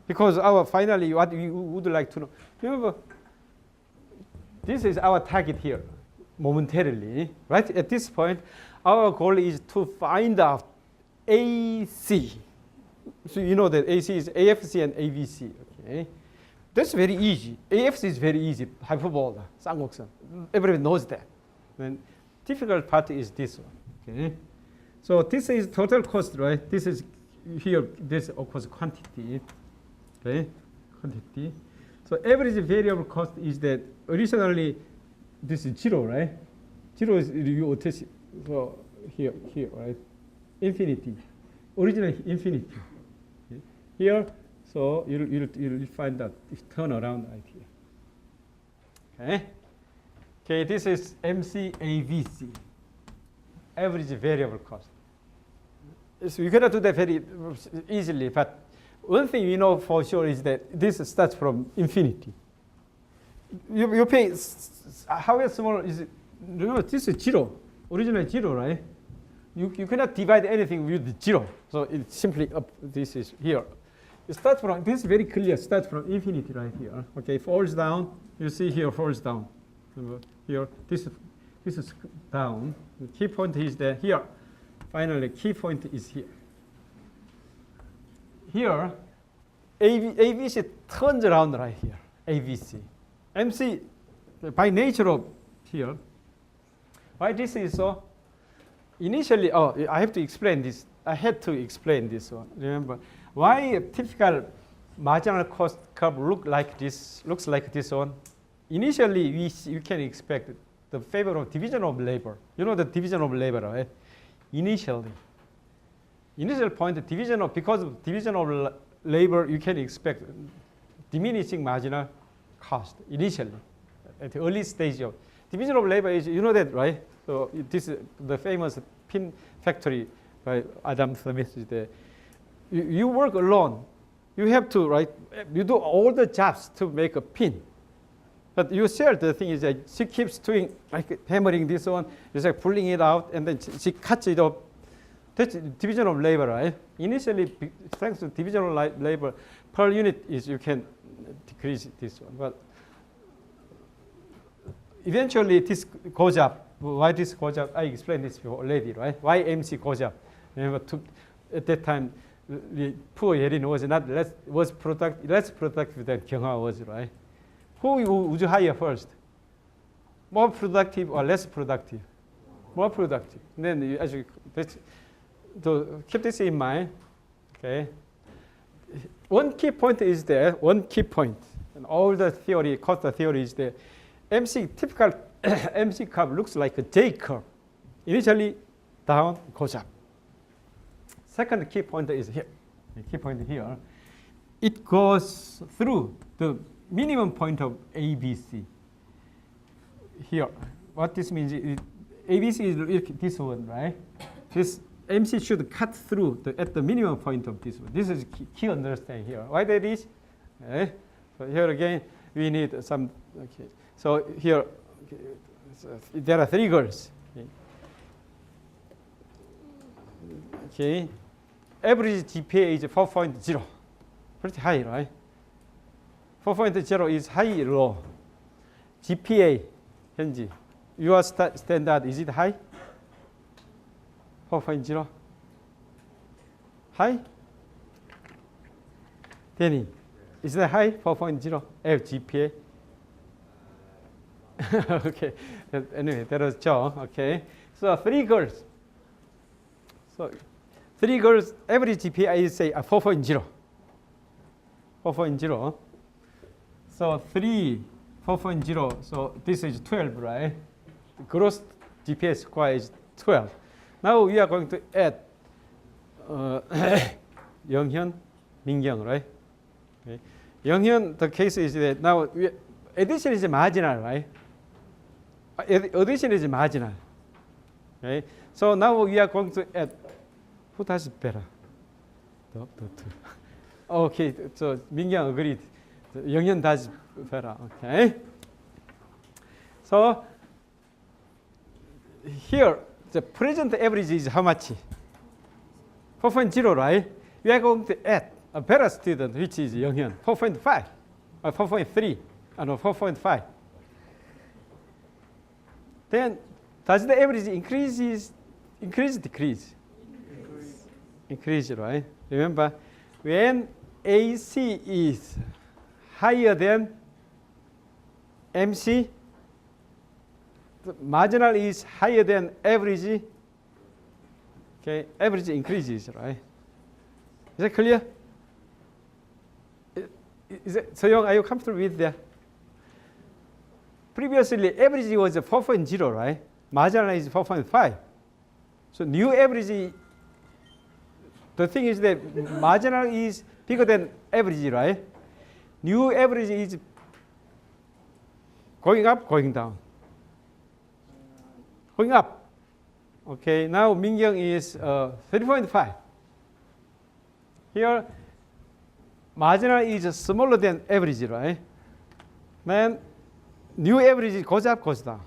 Because finally what we would like to know. Remember, this is our target here momentarily, right? At this point, our goal is to find out AC. So you know that AC is AFC and AVC. Okay, that's very easy. AFC is very easy. Hyperbola, 쌍곡선. Everybody knows that. Then difficult part is this one. Okay, so this is total cost, right? This is here. This of course quantity. Okay, quantity. So average variable cost is that originally this is 0, right? 0 is you so here, right? Infinity. Originally infinity. Okay. Here, so you'll find that turn around right here. Okay. Okay, this is MCAVC, average variable cost. So you cannot do that very easily, but one thing you know for sure is that this starts from infinity. You pay, how small is it? Remember, this is 0, originally 0, right? You cannot divide anything with 0. So it's simply up, this is here. It starts from, this is very clear, starts from infinity right here. Okay, falls down, you see here falls down. Remember, here, this is down. The key point is that here. Finally, key point is here. Here, AVC turns around right here, AVC. MC, by nature of here, why this is so? Initially, I have to explain this. I had to explain this one. Remember, why a typical marginal cost curve looks like this one? Initially, you can expect the favor of division of labor. You know the division of labor, right? Initial point, because of division of labor, you can expect diminishing marginal cost initially at the early stage of division of labor is, you know that, right? So this is the famous pin factory by Adam Smith. Is there. You work alone. You have to, right? You do all the jobs to make a pin. But you share the thing is that she keeps doing, like hammering this one, it's like pulling it out, and then she cuts it off. That's division of labor, right? Initially, thanks to division of labor, per unit is you can decrease this one. But eventually, this goes up. Why this goes up? I explained this before already, right? Why MC goes up? Remember, at that time, the poor Yerin was less productive than Kyunghwa was, right? Who would you hire first? More productive or less productive? More productive. And then to keep this in mind, okay? one key point is there. One key point. And all the theory, cost theory is there. typical MC curve looks like a J curve. Initially down, goes up. Second key point is here. The key point here. It goes through the minimum point of ABC. Here. What this means is ABC is this one, right? This MC should cut through at the minimum point of this one. This is key understand here. Why that is? Okay. So here again, we need some. Okay. So here, okay, so there are three girls. Okay. Average GPA is 4.0. Pretty high, right? 4.0 is high, low. GPA, 현지. Your standard, is it high? 4.0? High? Danny, is that high? 4.0? GPA? Okay. Anyway, that was Joe. Okay. So three girls. So three girls, average GPA is say 4.0. 4.0. So 3, 4.0. So this is 12, right? The gross GPA score is 12. Now we are going to add 영현, 민경, right? Okay. 영현, the case is that now addition is marginal, right? Addition is marginal. Okay. So now we are going to add. Who does it better? The two. Okay, so 민경 agreed. 영현 does better. Okay. So here the present average is how much? 4.0, right? We are going to add a better student, which is 영현, 4.5 or 4.3, no, 4.5. Then does the average increase, decrease? Increase, right? Remember, when AC is higher than MC, the marginal is higher than average. Okay, average increases, right? Is that clear? So Young, are you comfortable with that? Previously, average was 4.0, right? Marginal is 4.5. So new average, the thing is that marginal is bigger than average, right? New average is going up, going down. Going up. Okay, now Mingyang is 3.5. Here, marginal is smaller than average, right? Then new average goes up, goes down.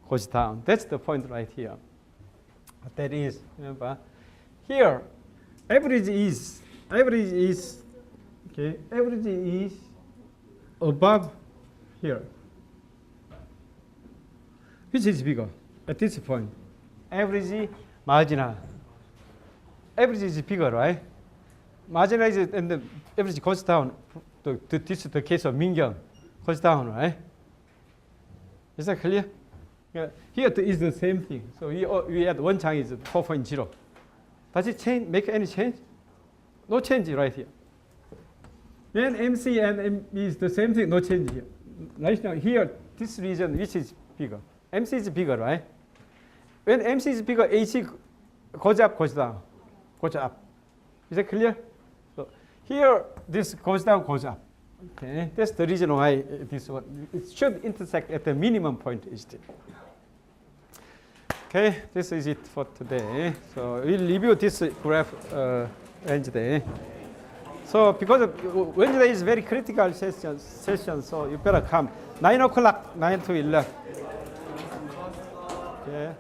Goes down. That's the point right here. That is, remember, here, average is above here. Which is bigger at this point? Average, marginal. Average is bigger, right? Marginal is, and the average goes down. This is the case of Mingyang. Goes down, right? Is that clear? Yeah. Here is the same thing. So we add one chunk is 4.0. Does it change? Make any change? No change right here. When MC and MB is the same thing, no change here. Right now here, this region which is bigger. MC is bigger, right? When MC is bigger, AC goes up, goes down, goes up. Is that clear? So here, this goes down, goes up. Okay, that's the reason why this one it should intersect at the minimum point is it. Okay, this is it for today. So we'll review this graph Wednesday. So because Wednesday is very critical session, so you better come 9 o'clock, 9 to 11. Okay.